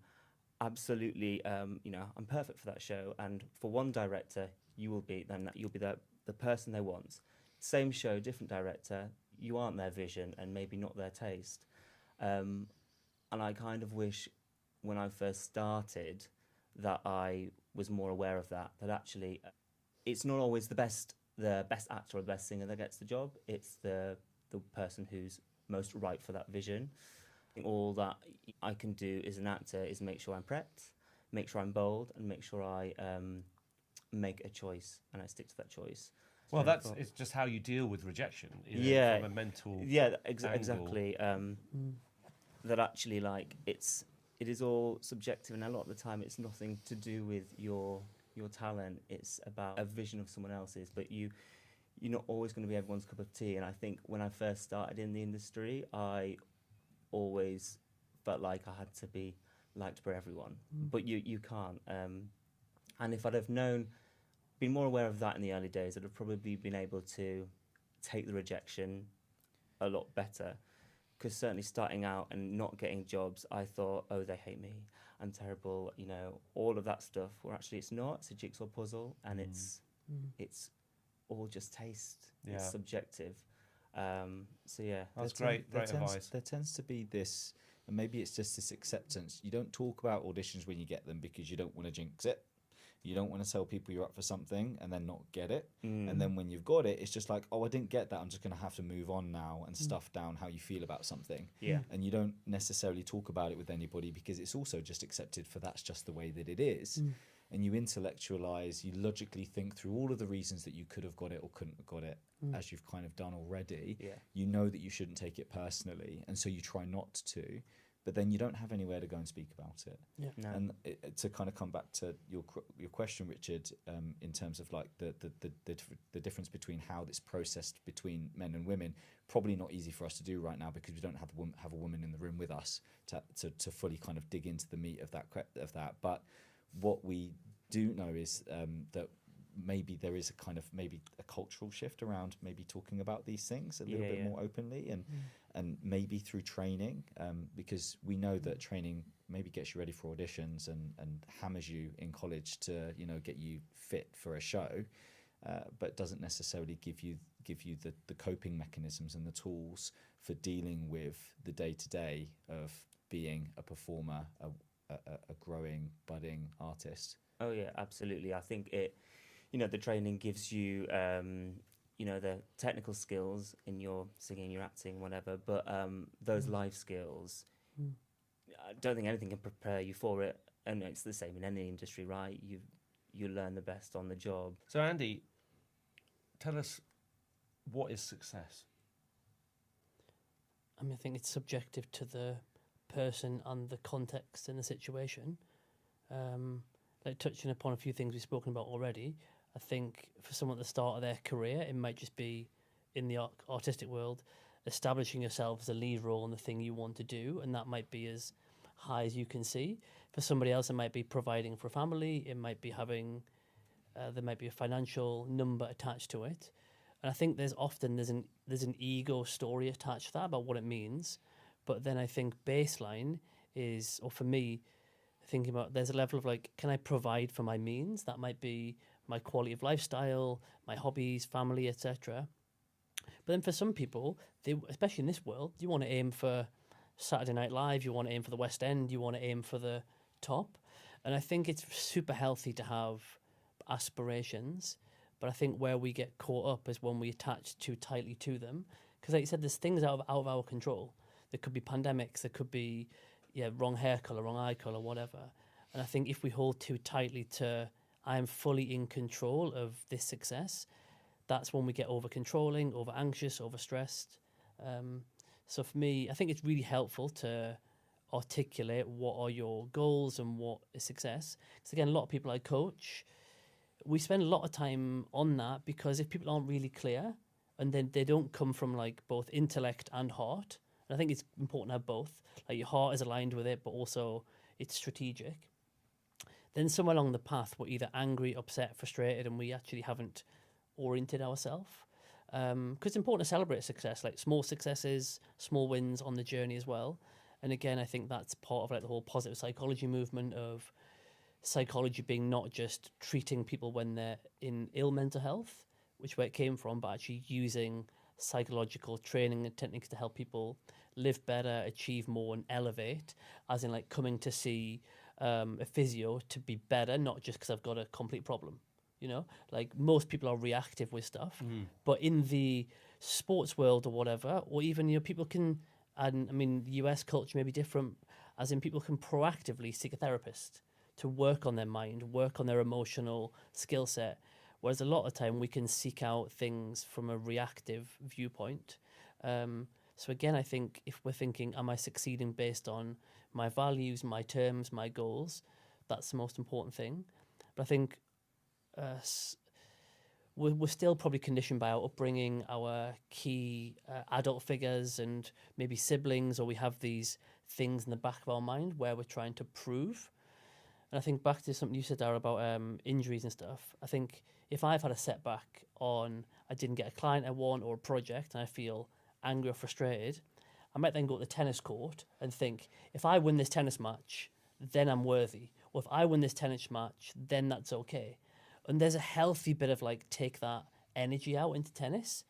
absolutely, you know, I'm perfect for that show. And for one director, you'll be the person they want. Same show, different director, you aren't their vision and maybe not their taste. And I kind of wish when I first started that I was more aware of that actually it's not always the best actor or the best singer that gets the job. It's the person who's most right for that vision. All that I can do as an actor is make sure I'm prepped, make sure I'm bold, and make sure I make a choice and I stick to that choice. Well, it's just how you deal with rejection. You know, Yeah, from a mental exactly. That actually, like, it is all subjective, and a lot of the time, it's nothing to do with your talent. It's about a vision of someone else's. But you're not always going to be everyone's cup of tea. And I think when I first started in the industry, I always felt like I had to be liked by everyone. But you can't. And if I'd have been more aware of that in the early days, I'd have probably been able to take the rejection a lot better. Because certainly starting out and not getting jobs, I thought, oh, they hate me, I'm terrible, you know, all of that stuff. Where actually it's not. It's a jigsaw puzzle, and it's all just taste. Yeah. It's subjective. So yeah, That's great advice. There tends to be this, and maybe it's just this acceptance. You don't talk about auditions when you get them because you don't want to jinx it. You don't want to tell people you're up for something and then not get it. And then when you've got it, it's just like, oh, I didn't get that. I'm just going to have to move on now and stuff down how you feel about something. Yeah. And you don't necessarily talk about it with anybody because it's also just accepted for that's just the way that it is. And you intellectualize, you logically think through all of the reasons that you could have got it or couldn't have got it, as you've kind of done already. Yeah. You know that you shouldn't take it personally, and so you try not to. But then you don't have anywhere to go and speak about it. Yeah. No. And to kind of come back to your question, Richard, in terms of like the difference between how it's processed between men and women, probably not easy for us to do right now because we don't have a woman in the room with us to fully kind of dig into the meat of that. But what we do know is that maybe there is a kind of maybe a cultural shift around maybe talking about these things a little bit more openly and maybe through training, because we know that training maybe gets you ready for auditions and hammers you in college to, you know, get you fit for a show, but doesn't necessarily give you the coping mechanisms and the tools for dealing with the day-to-day of being a performer, a growing, budding artist. Oh yeah, absolutely. I think the training gives you, the technical skills in your singing, your acting, whatever. But those life skills, I don't think anything can prepare you for it. And it's the same in any industry, right? You learn the best on the job. So Andy, tell us, what is success? I mean, I think it's subjective to the person and the context and the situation. Like touching upon a few things we've spoken about already, I think for someone at the start of their career, it might just be in the artistic world, establishing yourself as a lead role in the thing you want to do, and that might be as high as you can see. For somebody else, it might be providing for a family. It might be having, there might be a financial number attached to it, and I think there's an ego story attached to that about what it means. But then I think baseline is, or for me, thinking about there's a level of like, can I provide for my means? That might be my quality of lifestyle, my hobbies, family, etc. But then for some people, especially in this world, you want to aim for Saturday Night Live, you want to aim for the West End, you want to aim for the top. And I think it's super healthy to have aspirations, but I think where we get caught up is when we attach too tightly to them. Because like you said, there's things out of our control. There could be pandemics, there could be wrong hair colour, wrong eye colour, whatever. And I think if we hold too tightly to, I am fully in control of this success, that's when we get over-controlling, over-anxious, over-stressed. So for me, I think it's really helpful to articulate what are your goals and what is success. Because again, a lot of people I coach, we spend a lot of time on that, because if people aren't really clear, and then they don't come from like both intellect and heart, and I think it's important to have both, like your heart is aligned with it, but also it's strategic, then somewhere along the path we're either angry, upset, frustrated, and we actually haven't oriented ourselves. Because it's important to celebrate success, like small successes, small wins on the journey as well. And again, I think that's part of like the whole positive psychology movement of psychology being not just treating people when they're in ill mental health, which where it came from, but actually using psychological training and techniques to help people live better, achieve more, and elevate, as in like coming to see a physio to be better, not just because I've got a complete problem. You know, like most people are reactive with stuff, but in the sports world or whatever, or even, you know, people can, and I mean, the US culture may be different, as in people can proactively seek a therapist to work on their mind, work on their emotional skill set. Whereas a lot of time we can seek out things from a reactive viewpoint. So again, I think if we're thinking, am I succeeding based on my values, my terms, my goals, that's the most important thing. But I think we're still probably conditioned by our upbringing, our key adult figures and maybe siblings, or we have these things in the back of our mind where we're trying to prove. And I think back to something you said, Darel, about injuries and stuff. I think if I've had a setback on, I didn't get a client I want or a project, and I feel angry or frustrated, I might then go to the tennis court and think, if I win this tennis match, then I'm worthy. Or if I win this tennis match, then that's okay. And there's a healthy bit of like, take that energy out into tennis.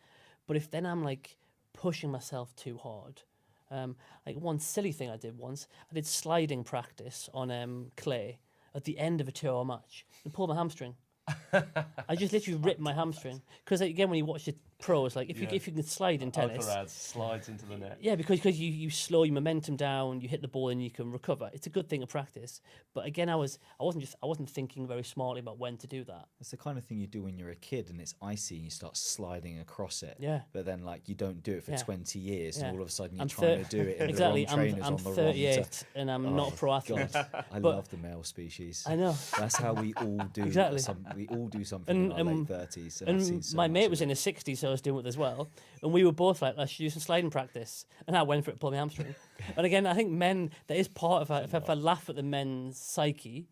But if then I'm like pushing myself too hard, like one silly thing I did once, I did sliding practice on clay at the end of a 2-hour match and pulled my hamstring. I just literally ripped my hamstring. Because like, again, when you watch the pros, like if you can slide in tennis, Alcaraz slides into the net. yeah, because you slow your momentum down, you hit the ball and you can recover. It's a good thing to practice. But again, I wasn't thinking very smartly about when to do that. It's the kind of thing you do when you're a kid and it's icy and you start sliding across it. Yeah. But then like you don't do it for 20 years Yeah. and all of a sudden you're I'm trying to do it and exactly. the wrong trainers I'm on the 38 wrong and I'm not a pro athlete. God, I love the male species. I know. That's how we all do. Exactly. We all do something in our late 30s. And, I've seen so my much mate of was it. in his 60s, so I was doing it as well. And we were both like, let's do some sliding practice. And I went for it, pulled my hamstring. And again, I think men, that is part of it. If I laugh at the men's psyche,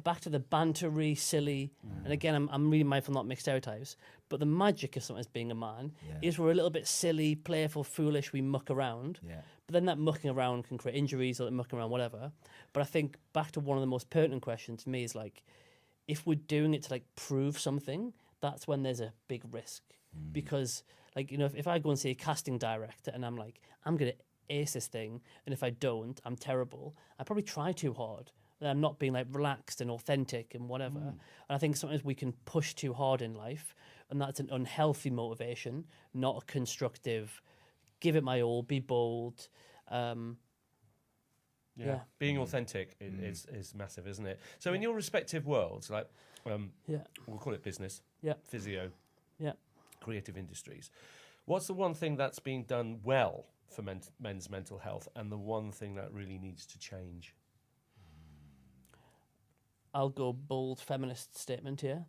back to the bantery, silly. And again, I'm really mindful not to make stereotypes. But the magic of something as being a man is we're a little bit silly, playful, foolish, we muck around. Yeah. But then that mucking around can create injuries or mucking around, whatever. But I think back to one of the most pertinent questions to me is like, if we're doing it to like prove something, that's when there's a big risk. Because like, you know, if I go and see a casting director and I'm like, I'm going to ace this thing, and if I don't, I'm terrible, I probably try too hard. And I'm not being like relaxed and authentic and whatever. And I think sometimes we can push too hard in life, and that's an unhealthy motivation, not a constructive, give it my all, be bold. Being authentic is massive, isn't it? So in your respective worlds, like we'll call it business, physio, creative industries, what's the one thing that's being done well for men's mental health, and the one thing that really needs to change? I'll go bold feminist statement here.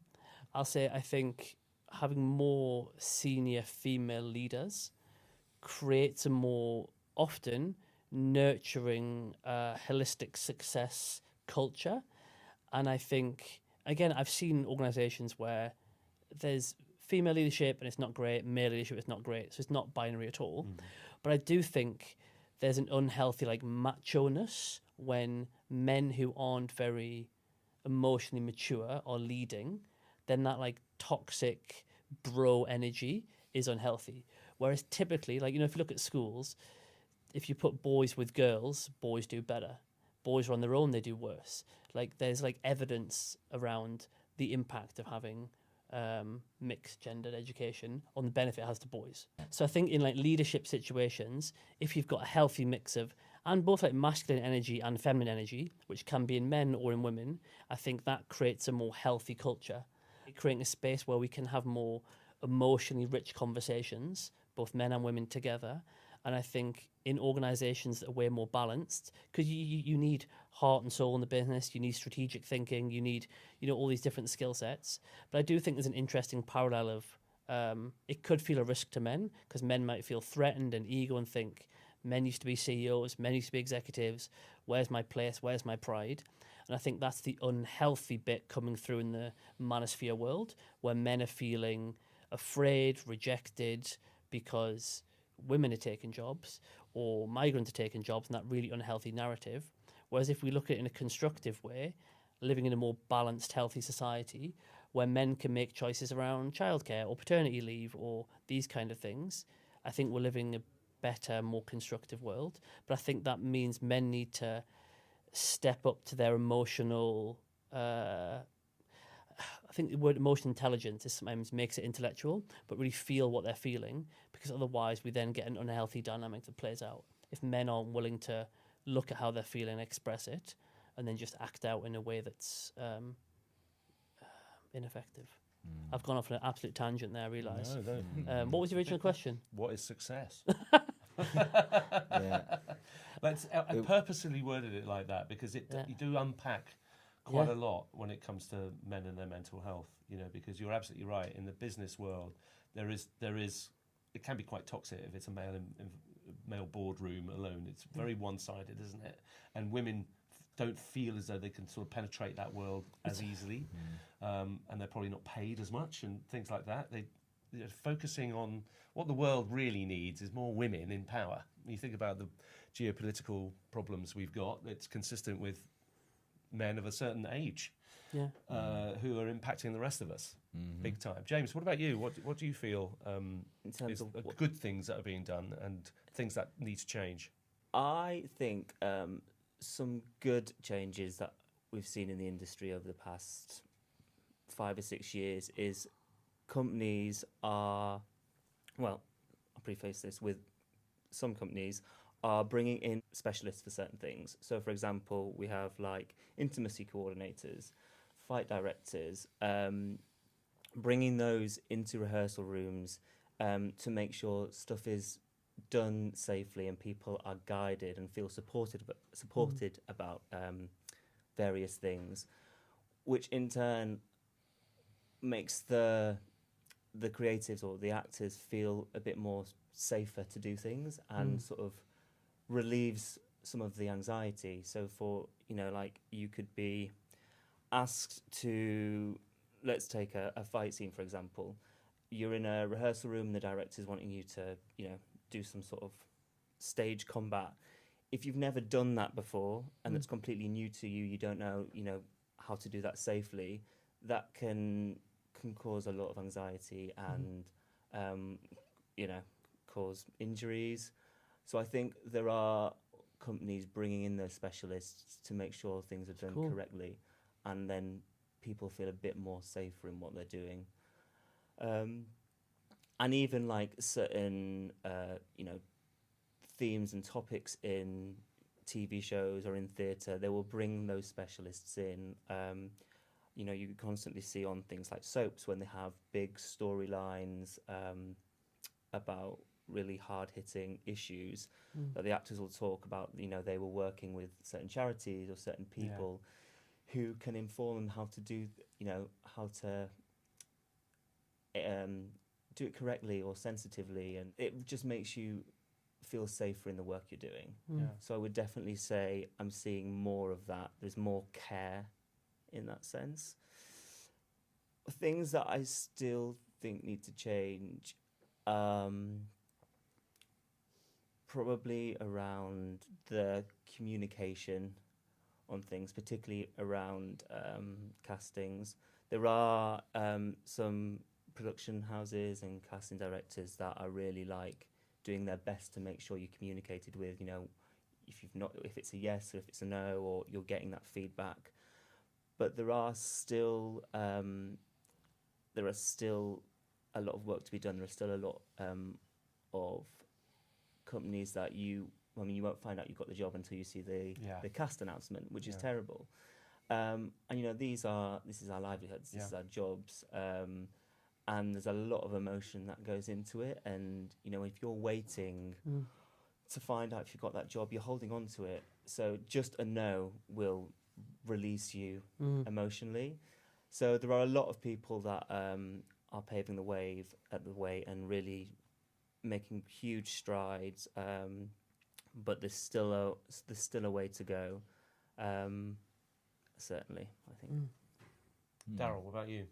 I'll say I think having more senior female leaders creates a more often nurturing, holistic success culture. And I think, again, I've seen organisations where there's female leadership and it's not great, male leadership is not great, so it's not binary at all. But I do think there's an unhealthy like macho-ness when men who aren't very emotionally mature are leading, then that like toxic bro energy is unhealthy. Whereas typically, like, you know, if you look at schools, if you put boys with girls, boys do better. Boys are on their own, they do worse. Like there's like evidence around the impact of having mixed gendered education on the benefit it has to boys. So I think in like leadership situations, if you've got a healthy mix of, and both like masculine energy and feminine energy, which can be in men or in women, I think that creates a more healthy culture, creating a space where we can have more emotionally rich conversations, both men and women together. And I think in organisations that are way more balanced, because you need heart and soul in the business, you need strategic thinking, you need, all these different skill sets. But I do think there's an interesting parallel of it could feel a risk to men, because men might feel threatened and ego and think, men used to be CEOs, men used to be executives, where's my place, where's my pride? And I think that's the unhealthy bit coming through in the manosphere world, where men are feeling afraid, rejected, because women are taking jobs or migrants are taking jobs, and that really unhealthy narrative. Whereas if we look at it in a constructive way, living in a more balanced, healthy society where men can make choices around childcare or paternity leave or these kind of things, I think we're living a better, more constructive world. But I think that means men need to step up to their emotional... I think the word emotional intelligence is sometimes makes it intellectual, but really feel what they're feeling, because otherwise we then get an unhealthy dynamic that plays out. If men aren't willing to look at how they're feeling, express it, and then just act out in a way that's ineffective. I've gone off on an absolute tangent there, I realise. No. What was the original question? What is success? Yeah. I purposely worded it like that because you do unpack quite a lot when it comes to men and their mental health, because you're absolutely right. In the business world, there is it can be quite toxic if it's a male boardroom alone. It's very one-sided, isn't it? And women don't feel as though they can sort of penetrate that world as easily, and they're probably not paid as much and things like that. They're focusing on what the world really needs is more women in power. When you think about the geopolitical problems we've got, it's consistent with men of a certain age who are impacting the rest of us big time. James, what about you? What do you feel In terms is of good things that are being done and things that need to change? I think some good changes that we've seen in the industry over the past 5 or 6 years is companies are, well, I'll preface this with some companies are bringing in specialists for certain things. So, for example, we have like intimacy coordinators, fight directors, bringing those into rehearsal rooms to make sure stuff is done safely and people are guided and feel supported about various things, which in turn makes the creatives or the actors feel a bit more safer to do things and sort of relieves some of the anxiety. So for, like you could be asked to, let's take a fight scene, for example. You're in a rehearsal room and the director's wanting you to, do some sort of stage combat. If you've never done that before and it's completely new to you, you don't know, how to do that safely, that can cause a lot of anxiety and, cause injuries. So I think there are companies bringing in those specialists to make sure things are done correctly, and then people feel a bit more safer in what they're doing. And even like certain, themes and topics in TV shows or in theatre, they will bring those specialists in. You constantly see on things like soaps when they have big storylines about really hard-hitting issues that the actors will talk about. They were working with certain charities or certain people who can inform them how to do, how to do it correctly or sensitively, and it just makes you feel safer in the work you're doing. So I would definitely say I'm seeing more of that. There's more care in that sense. Things that I still think need to change, probably around the communication on things, particularly around castings. There are some production houses and casting directors that are really like doing their best to make sure you're communicated with, if it's a yes or if it's a no, or you're getting that feedback. But there are still a lot of work to be done. There are still a lot of companies that you won't find out you got the job until you see the cast announcement, which is terrible. And this is our livelihoods, this is our jobs, and there's a lot of emotion that goes into it. And if you're waiting to find out if you've got that job. You're holding on to it. So just a no will release you emotionally. So there are a lot of people that are paving the way and really making huge strides. But there's still a way to go. Certainly, I think. Darel, what about you?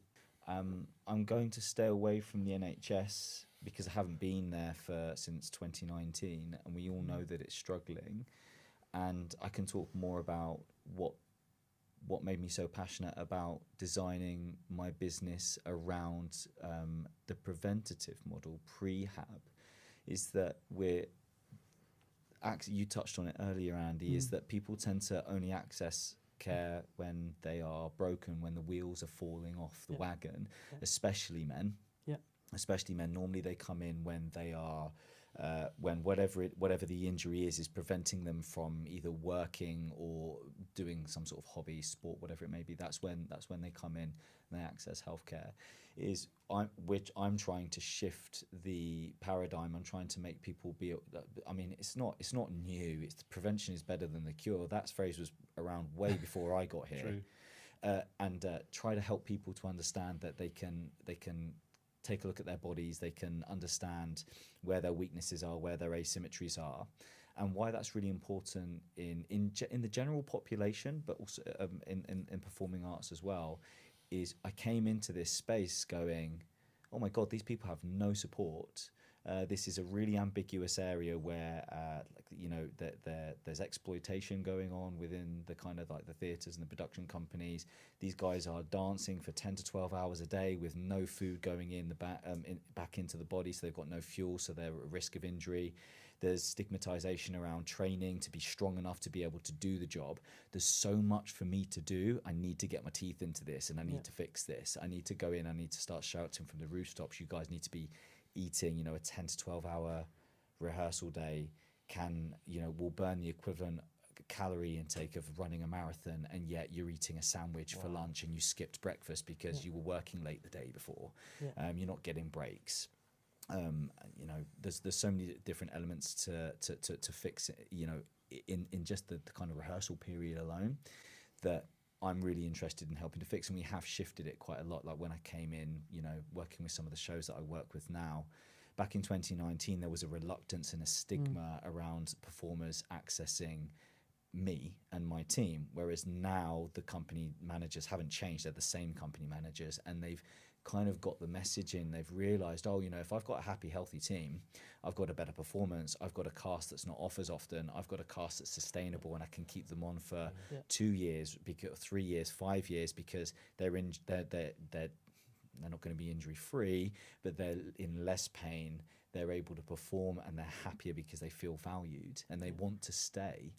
I'm going to stay away from the NHS because I haven't been there since 2019, and we all know that it's struggling. And I can talk more about what made me so passionate about designing my business around the preventative model, P-Rehab, is that you touched on it earlier, Andy, is that people tend to only access care when they are broken, when the wheels are falling off the wagon, especially men. Especially men. Normally they come in when they are when whatever the injury is preventing them from either working or doing some sort of hobby, sport, whatever it may be. That's when they come in and they access healthcare. I'm trying to shift the paradigm. I'm trying to make people be. I mean, it's not new. It's prevention is better than the cure. That phrase was around way before I got here. True. And try to help people to understand that they can take a look at their bodies. They can understand where their weaknesses are, where their asymmetries are, and why that's really important in the general population, but also in performing arts as well. Is I came into this space going, oh my God, these people have no support. This is a really ambiguous area where, there's exploitation going on within the kind of like the theatres and the production companies. These guys are dancing for 10 to 12 hours a day with no food going back into the body, so they've got no fuel, so they're at risk of injury. There's stigmatization around training to be strong enough to be able to do the job. There's so much for me to do. I need to get my teeth into this, and I need to fix this. I need to go in. I need to start shouting from the rooftops. You guys need to be eating, a 10 to 12 hour rehearsal day will burn the equivalent calorie intake of running a marathon, and yet you're eating a sandwich for lunch and you skipped breakfast because you were working late the day before. You're not getting breaks. There's so many different elements to fix it, in just the kind of rehearsal period alone, that I'm really interested in helping to fix. And we have shifted it quite a lot. Like when I came in, working with some of the shows that I work with now, back in 2019, there was a reluctance and a stigma around performers accessing me and my team, whereas now the company managers haven't changed. They're the same company managers, and they've kind of got the message in. They've realised, if I've got a happy, healthy team, I've got a better performance, I've got a cast that's not off as often, I've got a cast that's sustainable, and I can keep them on for 2 years, 3 years, 5 years, because they're not going to be injury free, but they're in less pain, they're able to perform, and they're happier because they feel valued and they want to stay.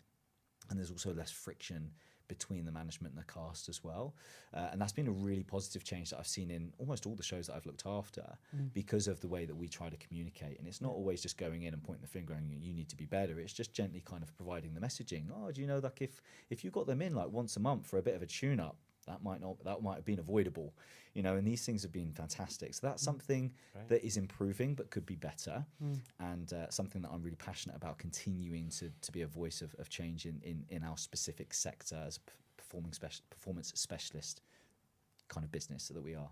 And there's also less friction between the management and the cast as well. And that's been a really positive change that I've seen in almost all the shows that I've looked after, because of the way that we try to communicate. And it's not always just going in and pointing the finger and you need to be better. It's just gently kind of providing the messaging. Oh, do you know, like if you got them in like once a month for a bit of a tune-up, that might have been avoidable, and these things have been fantastic. So that's something that is improving but could be better, and something that I'm really passionate about continuing to be a voice of change in our specific sector as a performance specialist kind of business that we are.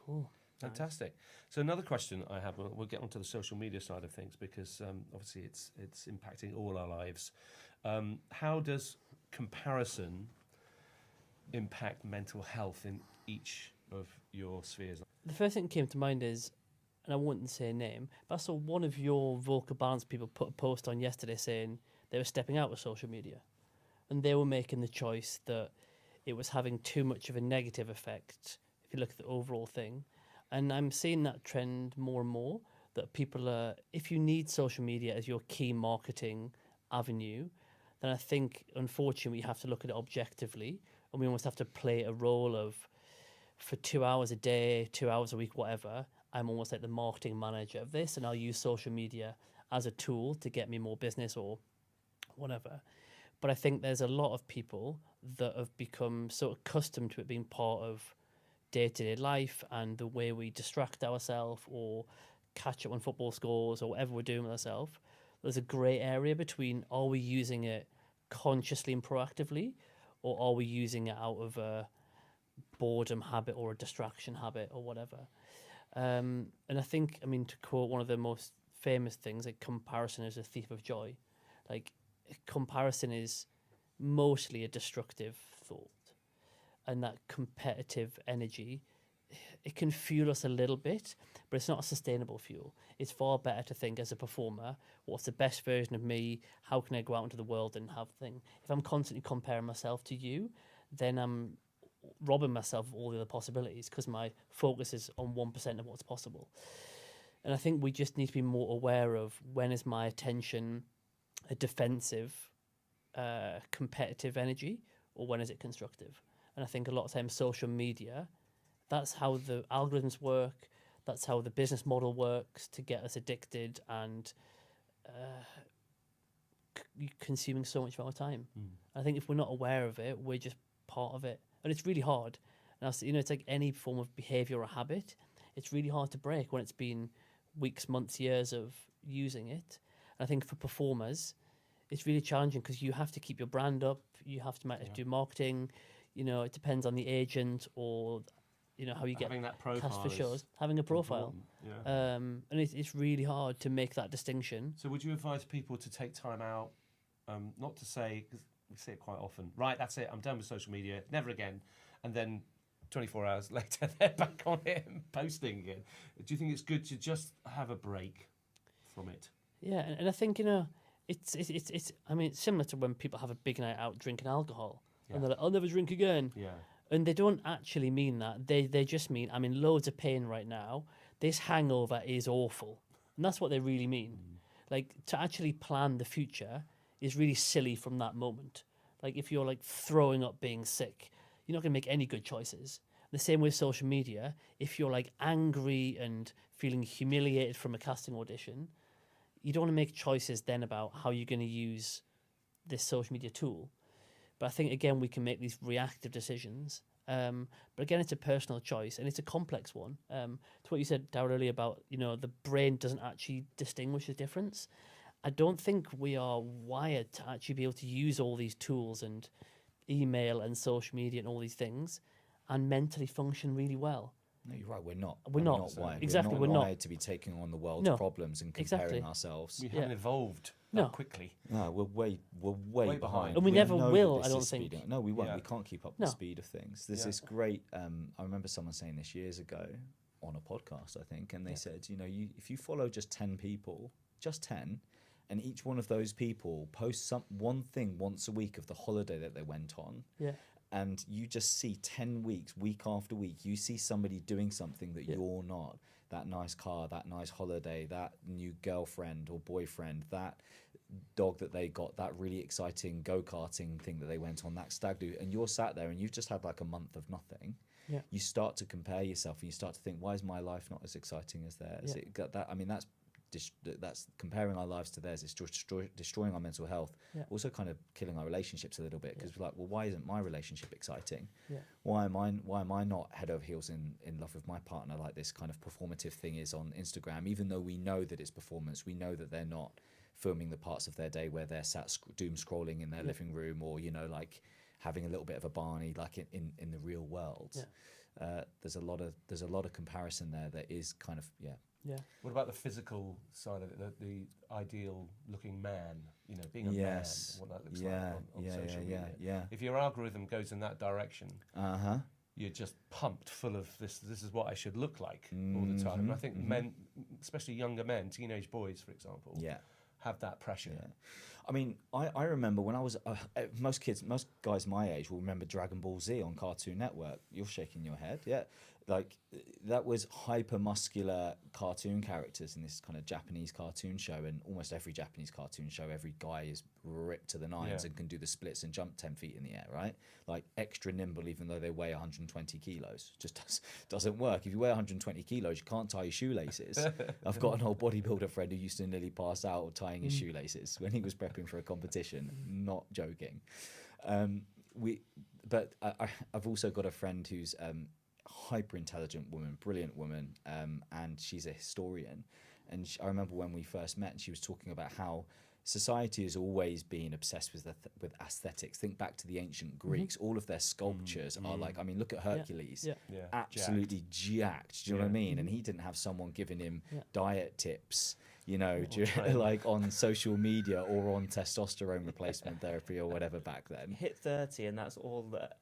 Cool. Fantastic. So another question I have, we'll get onto the social media side of things, because obviously it's impacting all our lives. How does comparison impact mental health in each of your spheres? The first thing that came to mind is, and I wouldn't say a name, but I saw one of your vocal balance people put a post on yesterday saying they were stepping out of social media, and they were making the choice that it was having too much of a negative effect if you look at the overall thing. And I'm seeing that trend more and more, that people are, if you need social media as your key marketing avenue, then I think unfortunately you have to look at it objectively, and we almost have to play a role of, for 2 hours a day, 2 hours a week, whatever, I'm almost like the marketing manager of this, and I'll use social media as a tool to get me more business or whatever. But I think there's a lot of people that have become so accustomed to it being part of day-to-day life and the way we distract ourselves or catch up on football scores or whatever we're doing with ourselves, there's a grey area between, are we using it consciously and proactively, or are we using it out of a boredom habit or a distraction habit or whatever? And I think, I mean, to quote one of the most famous things, like, comparison is a thief of joy. Like, comparison is mostly a destructive thought, and that competitive energy, it can fuel us a little bit, but it's not a sustainable fuel. It's far better to think as a performer, what's the best version of me? How can I go out into the world and have thing? If I'm constantly comparing myself to you, then I'm robbing myself of all the other possibilities, because my focus is on 1% of what's possible. And I think we just need to be more aware of, when is my attention a defensive, competitive energy, or when is it constructive? And I think a lot of times social media, that's how the algorithms work. That's how the business model works to get us addicted and consuming so much of our time. I think if we're not aware of it, we're just part of it. And it's really hard. And it's like any form of behavior or habit. It's really hard to break when it's been weeks, months, years of using it. And I think for performers, it's really challenging, because you have to keep your brand up. You have to do marketing. It depends on the agent, or how you get Having that cast profile for shows. Having a profile, important, and it's really hard to make that distinction. So would you advise people to take time out, not to say, because we say it quite often, right, that's it, I'm done with social media, never again, and then 24 hours later they're back on it and posting again? Do you think it's good to just have a break from it? Yeah, and I think it's I mean, it's similar to when people have a big night out drinking alcohol, and they're like, I'll never drink again. Yeah. And they don't actually mean that. They just mean, I'm in loads of pain right now. This hangover is awful. And that's what they really mean. Like, to actually plan the future is really silly from that moment. Like, if you're like throwing up being sick, you're not going to make any good choices. The same with social media. If you're like angry and feeling humiliated from a casting audition, you don't want to make choices then about how you're going to use this social media tool. But I think, again, we can make these reactive decisions. But again, it's a personal choice, and it's a complex one. To what you said, Darel, earlier about, the brain doesn't actually distinguish the difference. I don't think we are wired to actually be able to use all these tools and email and social media and all these things and mentally function really well. No, you're right. We're not. We're not. Wired. Exactly, We're we're not not. wired to be taking on the world's problems and comparing ourselves. We haven't evolved No. that quickly. No, we're way behind. And we never know will, that this I don't is think. speeding. No, we won't. Yeah. We can't keep up with No. the speed of things. There's this great. I remember someone saying this years ago on a podcast, I think, and they said, if you follow just 10 people, just 10, and each one of those people posts one thing once a week of the holiday that they went on. Yeah. And you just see 10 weeks, week after week, you see somebody doing something that you're not. That nice car, that nice holiday, that new girlfriend or boyfriend, that dog that they got, that really exciting go-karting thing that they went on, that stag do. And you're sat there and you've just had like a month of nothing. Yeah. You start to compare yourself and you start to think, why is my life not as exciting as theirs? Yeah. It got that. I mean, that's comparing our lives to theirs. It's destroying our mental health. Yeah. Also kind of killing our relationships a little bit, because we're like, well, why isn't my relationship exciting? Yeah. Why am I not head over heels in love with my partner, like this kind of performative thing is on Instagram? Even though we know that it's performance, we know that they're not filming the parts of their day where they're sat doom scrolling in their living room, or like having a little bit of a Barney, like in the real world. Yeah. There's a lot of comparison there that is kind of Yeah. What about the physical side of it, the ideal looking man, being a Yes. man, what that looks Yeah, like on yeah, social yeah, media? yeah. If your algorithm goes in that direction, you're just pumped full of this is what I should look like all the time. And I think men, especially younger men, teenage boys, for example, have that pressure. Yeah. I mean, I remember when I was most guys my age will remember Dragon Ball Z on Cartoon Network. You're shaking your head, yeah. Like that was hyper muscular cartoon characters in this kind of Japanese cartoon show, and almost every Japanese cartoon show, every guy is ripped to the nines and can do the splits and jump 10 feet in the air, right? Like extra nimble, even though they weigh 120 kilos. Just doesn't work. If you weigh 120 kilos, you can't tie your shoelaces. I've got an old bodybuilder friend who used to nearly pass out tying his shoelaces when he was prepping for a competition. Not joking. But I've also got a friend who's hyper intelligent woman, brilliant woman, and she's a historian. And I remember when we first met, and she was talking about how society has always been obsessed with aesthetics. Think back to the ancient Greeks. All of their sculptures are like, I mean, look at Hercules. Yeah. Absolutely jacked. Do you know what I mean? And he didn't have someone giving him diet tips, you know, like on social media or on testosterone replacement therapy or whatever back then. Hit 30 and that's all that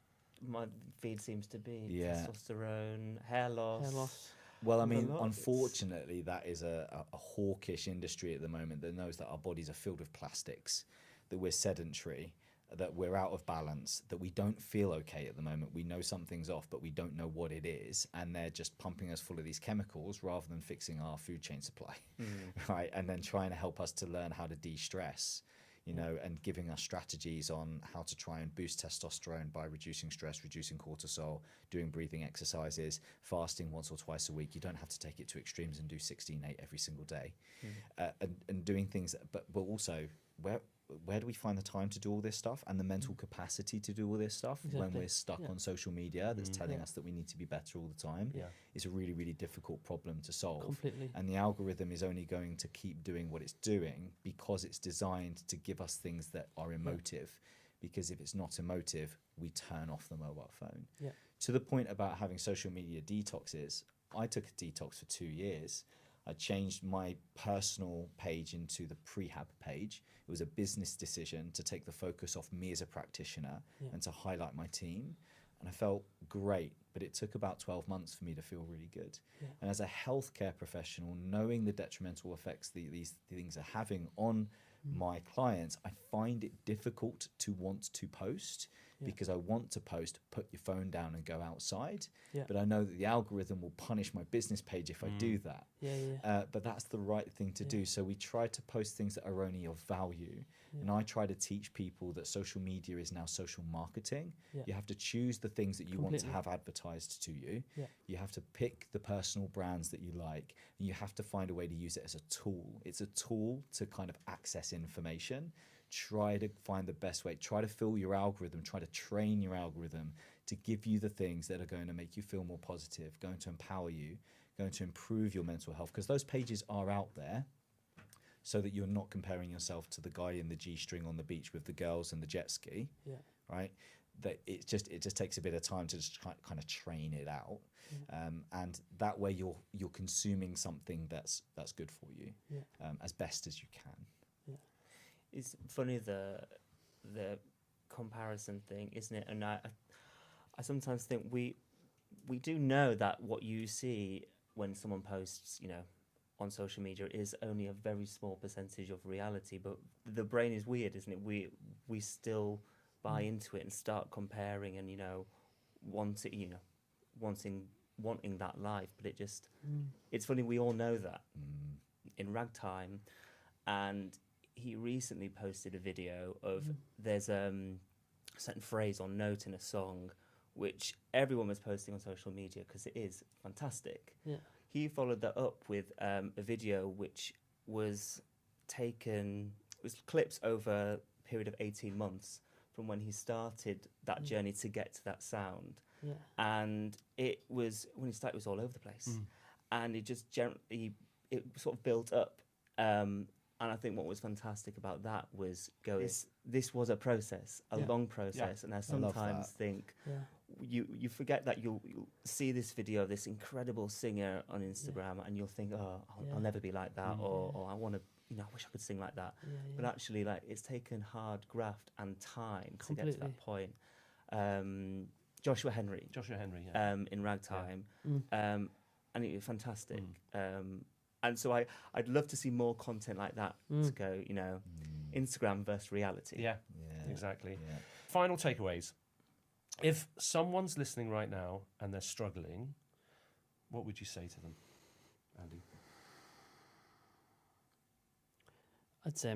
my feed seems to be. Testosterone, hair loss. Well, I mean, unfortunately, that is a hawkish industry at the moment that knows that our bodies are filled with plastics, that we're sedentary, that we're out of balance, that we don't feel okay at the moment. We know something's off, but we don't know what it is. And they're just pumping us full of these chemicals rather than fixing our food chain supply, right? And then trying to help us to learn how to de-stress, you know, and giving us strategies on how to try and boost testosterone by reducing stress, reducing cortisol, doing breathing exercises, fasting once or twice a week. You don't have to take it to extremes and do 16/8 every single day. And doing things, but also where do we find the time to do all this stuff and the mental capacity to do all this stuff when we're stuck on social media that's telling us that we need to be better all the time? It's a really, really difficult problem to solve. Completely. And the algorithm is only going to keep doing what it's doing because it's designed to give us things that are emotive. Because if it's not emotive, we turn off the mobile phone. To the point about having social media detoxes, I took a detox for 2 years. I changed my personal page into the P-Rehab page. It was a business decision to take the focus off me as a practitioner and to highlight my team. And I felt great, but it took about 12 months for me to feel really good. And as a healthcare professional, knowing the detrimental effects these things are having on my clients, I find it difficult to want to post because I want to post, put your phone down and go outside. But I know that the algorithm will punish my business page if I do that. But that's the right thing to do. So we try to post things that are only of value. And I try to teach people that social media is now social marketing. You have to choose the things that you want to have advertised to you. You have to pick the personal brands that you like. And you have to find a way to use it as a tool. It's a tool to kind of access information. Try to find the best way. Try to fill your algorithm. Try to train your algorithm to give you the things that are going to make you feel more positive, going to empower you, going to improve your mental health. Because those pages are out there so that you're not comparing yourself to the guy in the G-string on the beach with the girls and the jet ski, right? That it just takes a bit of time to just kind of train it out, and that way you're consuming something that's good for you as best as you can. It's funny the comparison thing, isn't it? And I sometimes think we do know that what you see when someone posts, you know, on social media is only a very small percentage of reality. But the brain is weird, isn't it? We still buy into it and start comparing and, you know, wanting that life. But it just it's funny, we all know that in Ragtime, and he recently posted a video of there's a certain phrase or note in a song which everyone was posting on social media because it is fantastic. He followed that up with a video which was taken, it was clips over a period of 18 months from when he started that journey to get to that sound. And it was, when he started, it was all over the place. And it just it sort of built up. And I think what was fantastic about that was this was a process, a long process. And I sometimes think you forget that you'll see this video of this incredible singer on Instagram and you'll think, oh, I'll never be like that, or I want to, you know, I wish I could sing like that. But actually, like, it's taken hard graft and time to get to that point. Joshua Henry, in Ragtime, and it was fantastic. And so I'd love to see more content like that to go, you know, Instagram versus reality. Exactly. Final takeaways. If someone's listening right now and they're struggling, what would you say to them, Andy? I'd say,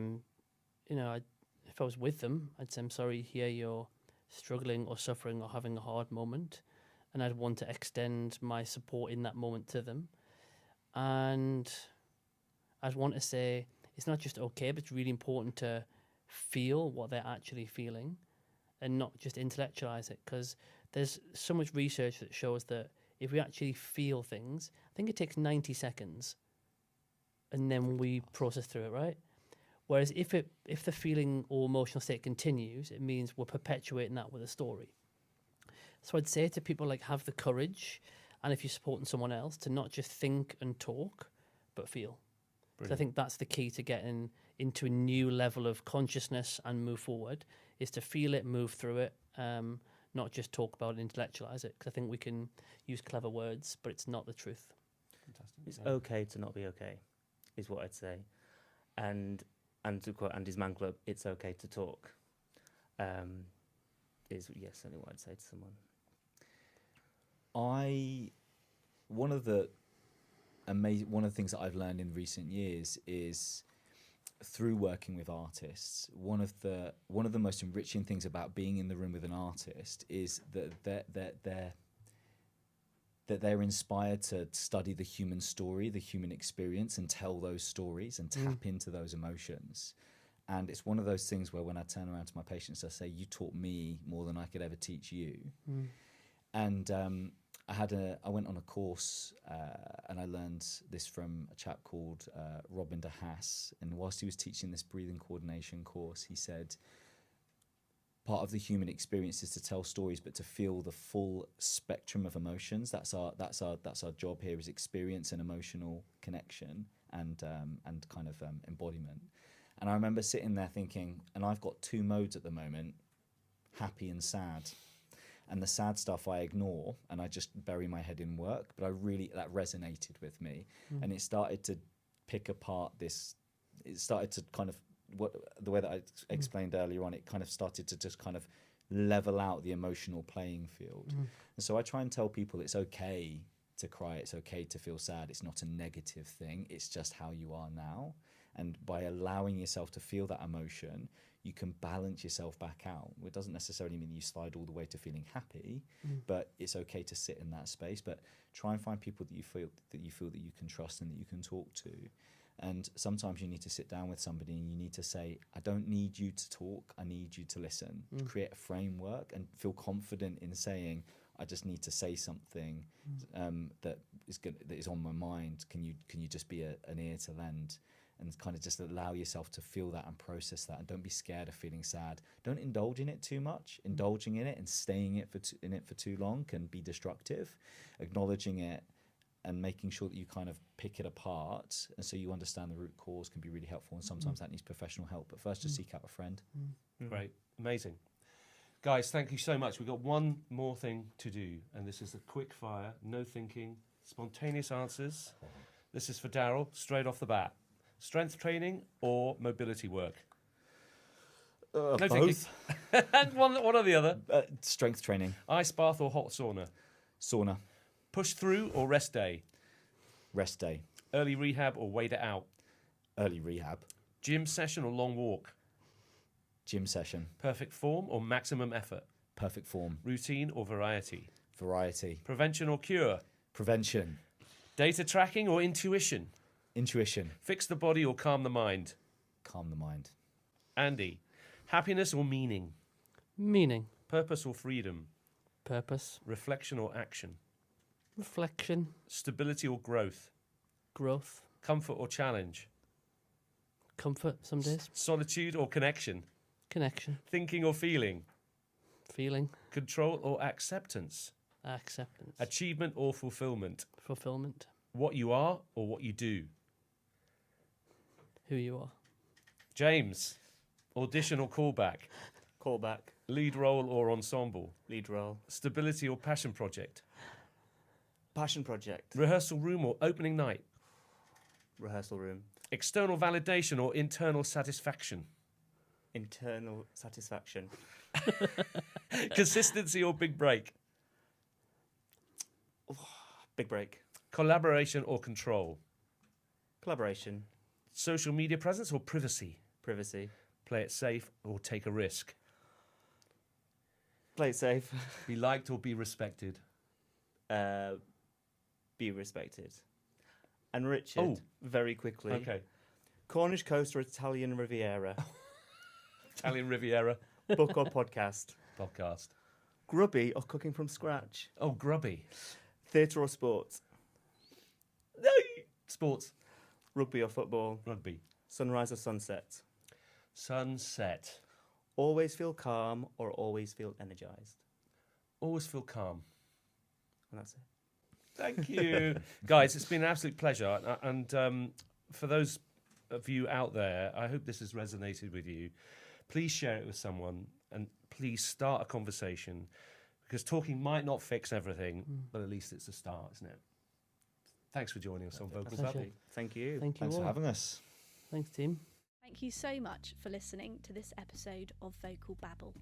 you know, if I was with them, I'd say, I'm sorry to hear you're struggling or suffering or having a hard moment. And I'd want to extend my support in that moment to them. And I'd want to say it's not just okay, but it's really important to feel what they're actually feeling and not just intellectualize it, because there's so much research that shows that if we actually feel things, I think it takes 90 seconds and then we process through it, right? Whereas if the feeling or emotional state continues, it means we're perpetuating that with a story. So I'd say to people, like, have the courage, and if you're supporting someone else, to not just think and talk, but feel. So I think that's the key to getting into a new level of consciousness and move forward, is to feel it, move through it, not just talk about it, intellectualize it. Because I think we can use clever words, but it's not the truth. Fantastic. It's okay to not be okay, is what I'd say. And to quote Andy's Man Club, it's okay to talk. Is certainly what I'd say to someone. One of the things that I've learned in recent years is, through working with artists, one of the most enriching things about being in the room with an artist is that they're inspired to study the human story, the human experience, and tell those stories and tap into those emotions. And it's one of those things where when I turn around to my patients, I say, "You taught me more than I could ever teach you." And I went on a course and I learned this from a chap called Robin de Haas. And whilst he was teaching this breathing coordination course, he said, part of the human experience is to tell stories, but to feel the full spectrum of emotions. That's our job here, is experience and emotional connection and kind of embodiment. And I remember sitting there thinking, and I've got two modes at the moment, happy and sad. And the sad stuff I ignore and I just bury my head in work. But that resonated with me. And it started to pick apart it started to kind of, the way that I explained earlier on, it kind of started to just kind of level out the emotional playing field. And so I try and tell people it's okay to cry, it's okay to feel sad, it's not a negative thing, it's just how you are now. And by allowing yourself to feel that emotion, you can balance yourself back out. It doesn't necessarily mean you slide all the way to feeling happy, but it's okay to sit in that space. But try and find people that you feel that you can trust and that you can talk to. And sometimes you need to sit down with somebody and you need to say, "I don't need you to talk, I need you to listen." To create a framework and feel confident in saying, "I just need to say something that is on my mind. Can you just be an ear to lend?" And kind of just allow yourself to feel that and process that, and don't be scared of feeling sad. Don't indulge in it too much. Indulging in it and staying in it for too long can be destructive. Acknowledging it and making sure that you kind of pick it apart, and so you understand the root cause, can be really helpful. And sometimes that needs professional help. But first, just seek out a friend. Great, amazing. Guys, thank you so much. We've got one more thing to do, and this is a quick fire, no thinking, spontaneous answers. This is for Darel, straight off the bat. Strength training or mobility work? No Both. And one or the other. Strength training. Ice bath or hot sauna? Sauna. Push through or rest day? Rest day. Early rehab or wait it out? Early rehab. Gym session or long walk? Gym session. Perfect form or maximum effort? Perfect form. Routine or variety? Variety. Prevention or cure? Prevention. Data tracking or intuition? Intuition. Fix the body or calm the mind? Calm the mind. Andy, happiness or meaning? Meaning. Purpose or freedom? Purpose. Reflection or action? Reflection. Stability or growth? Growth. Comfort or challenge? Comfort some days. Solitude or connection? Connection. Thinking or feeling? Feeling. Control or acceptance? Acceptance. Achievement or fulfillment? Fulfillment. What you are or what you do? Who you are. James, audition or callback? Callback. Lead role or ensemble? Lead role. Stability or passion project? Passion project. Rehearsal room or opening night? Rehearsal room. External validation or internal satisfaction? Internal satisfaction. Consistency or big break? Big break. Collaboration or control? Collaboration. Social media presence or privacy? Privacy. Play it safe or take a risk? Play it safe. Be liked or be respected? Be respected. And Richard, very quickly. Okay. Cornish coast or Italian Riviera? Italian Riviera Book or podcast? podcast. Grubby or cooking from scratch? Oh, grubby. Theatre or sport? Sports. Rugby or football? Rugby. Sunrise or sunset? Sunset. Always feel calm or always feel energized? Always feel calm. And that's it. Thank you. Guys, it's been an absolute pleasure. And for those of you out there, I hope this has resonated with you. Please share it with someone and please start a conversation, because talking might not fix everything, but at least it's a start, isn't it? Thanks for joining us on Vocal Pleasure. Babble. Thank you. Thank you Thanks all. for having us. Thanks, team. Thank you so much for listening to this episode of Vocal Babble.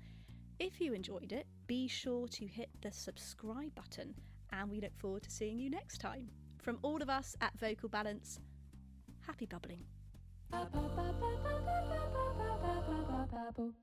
If you enjoyed it, be sure to hit the subscribe button, and we look forward to seeing you next time. From all of us at Vocal Balance, happy bubbling. Babble.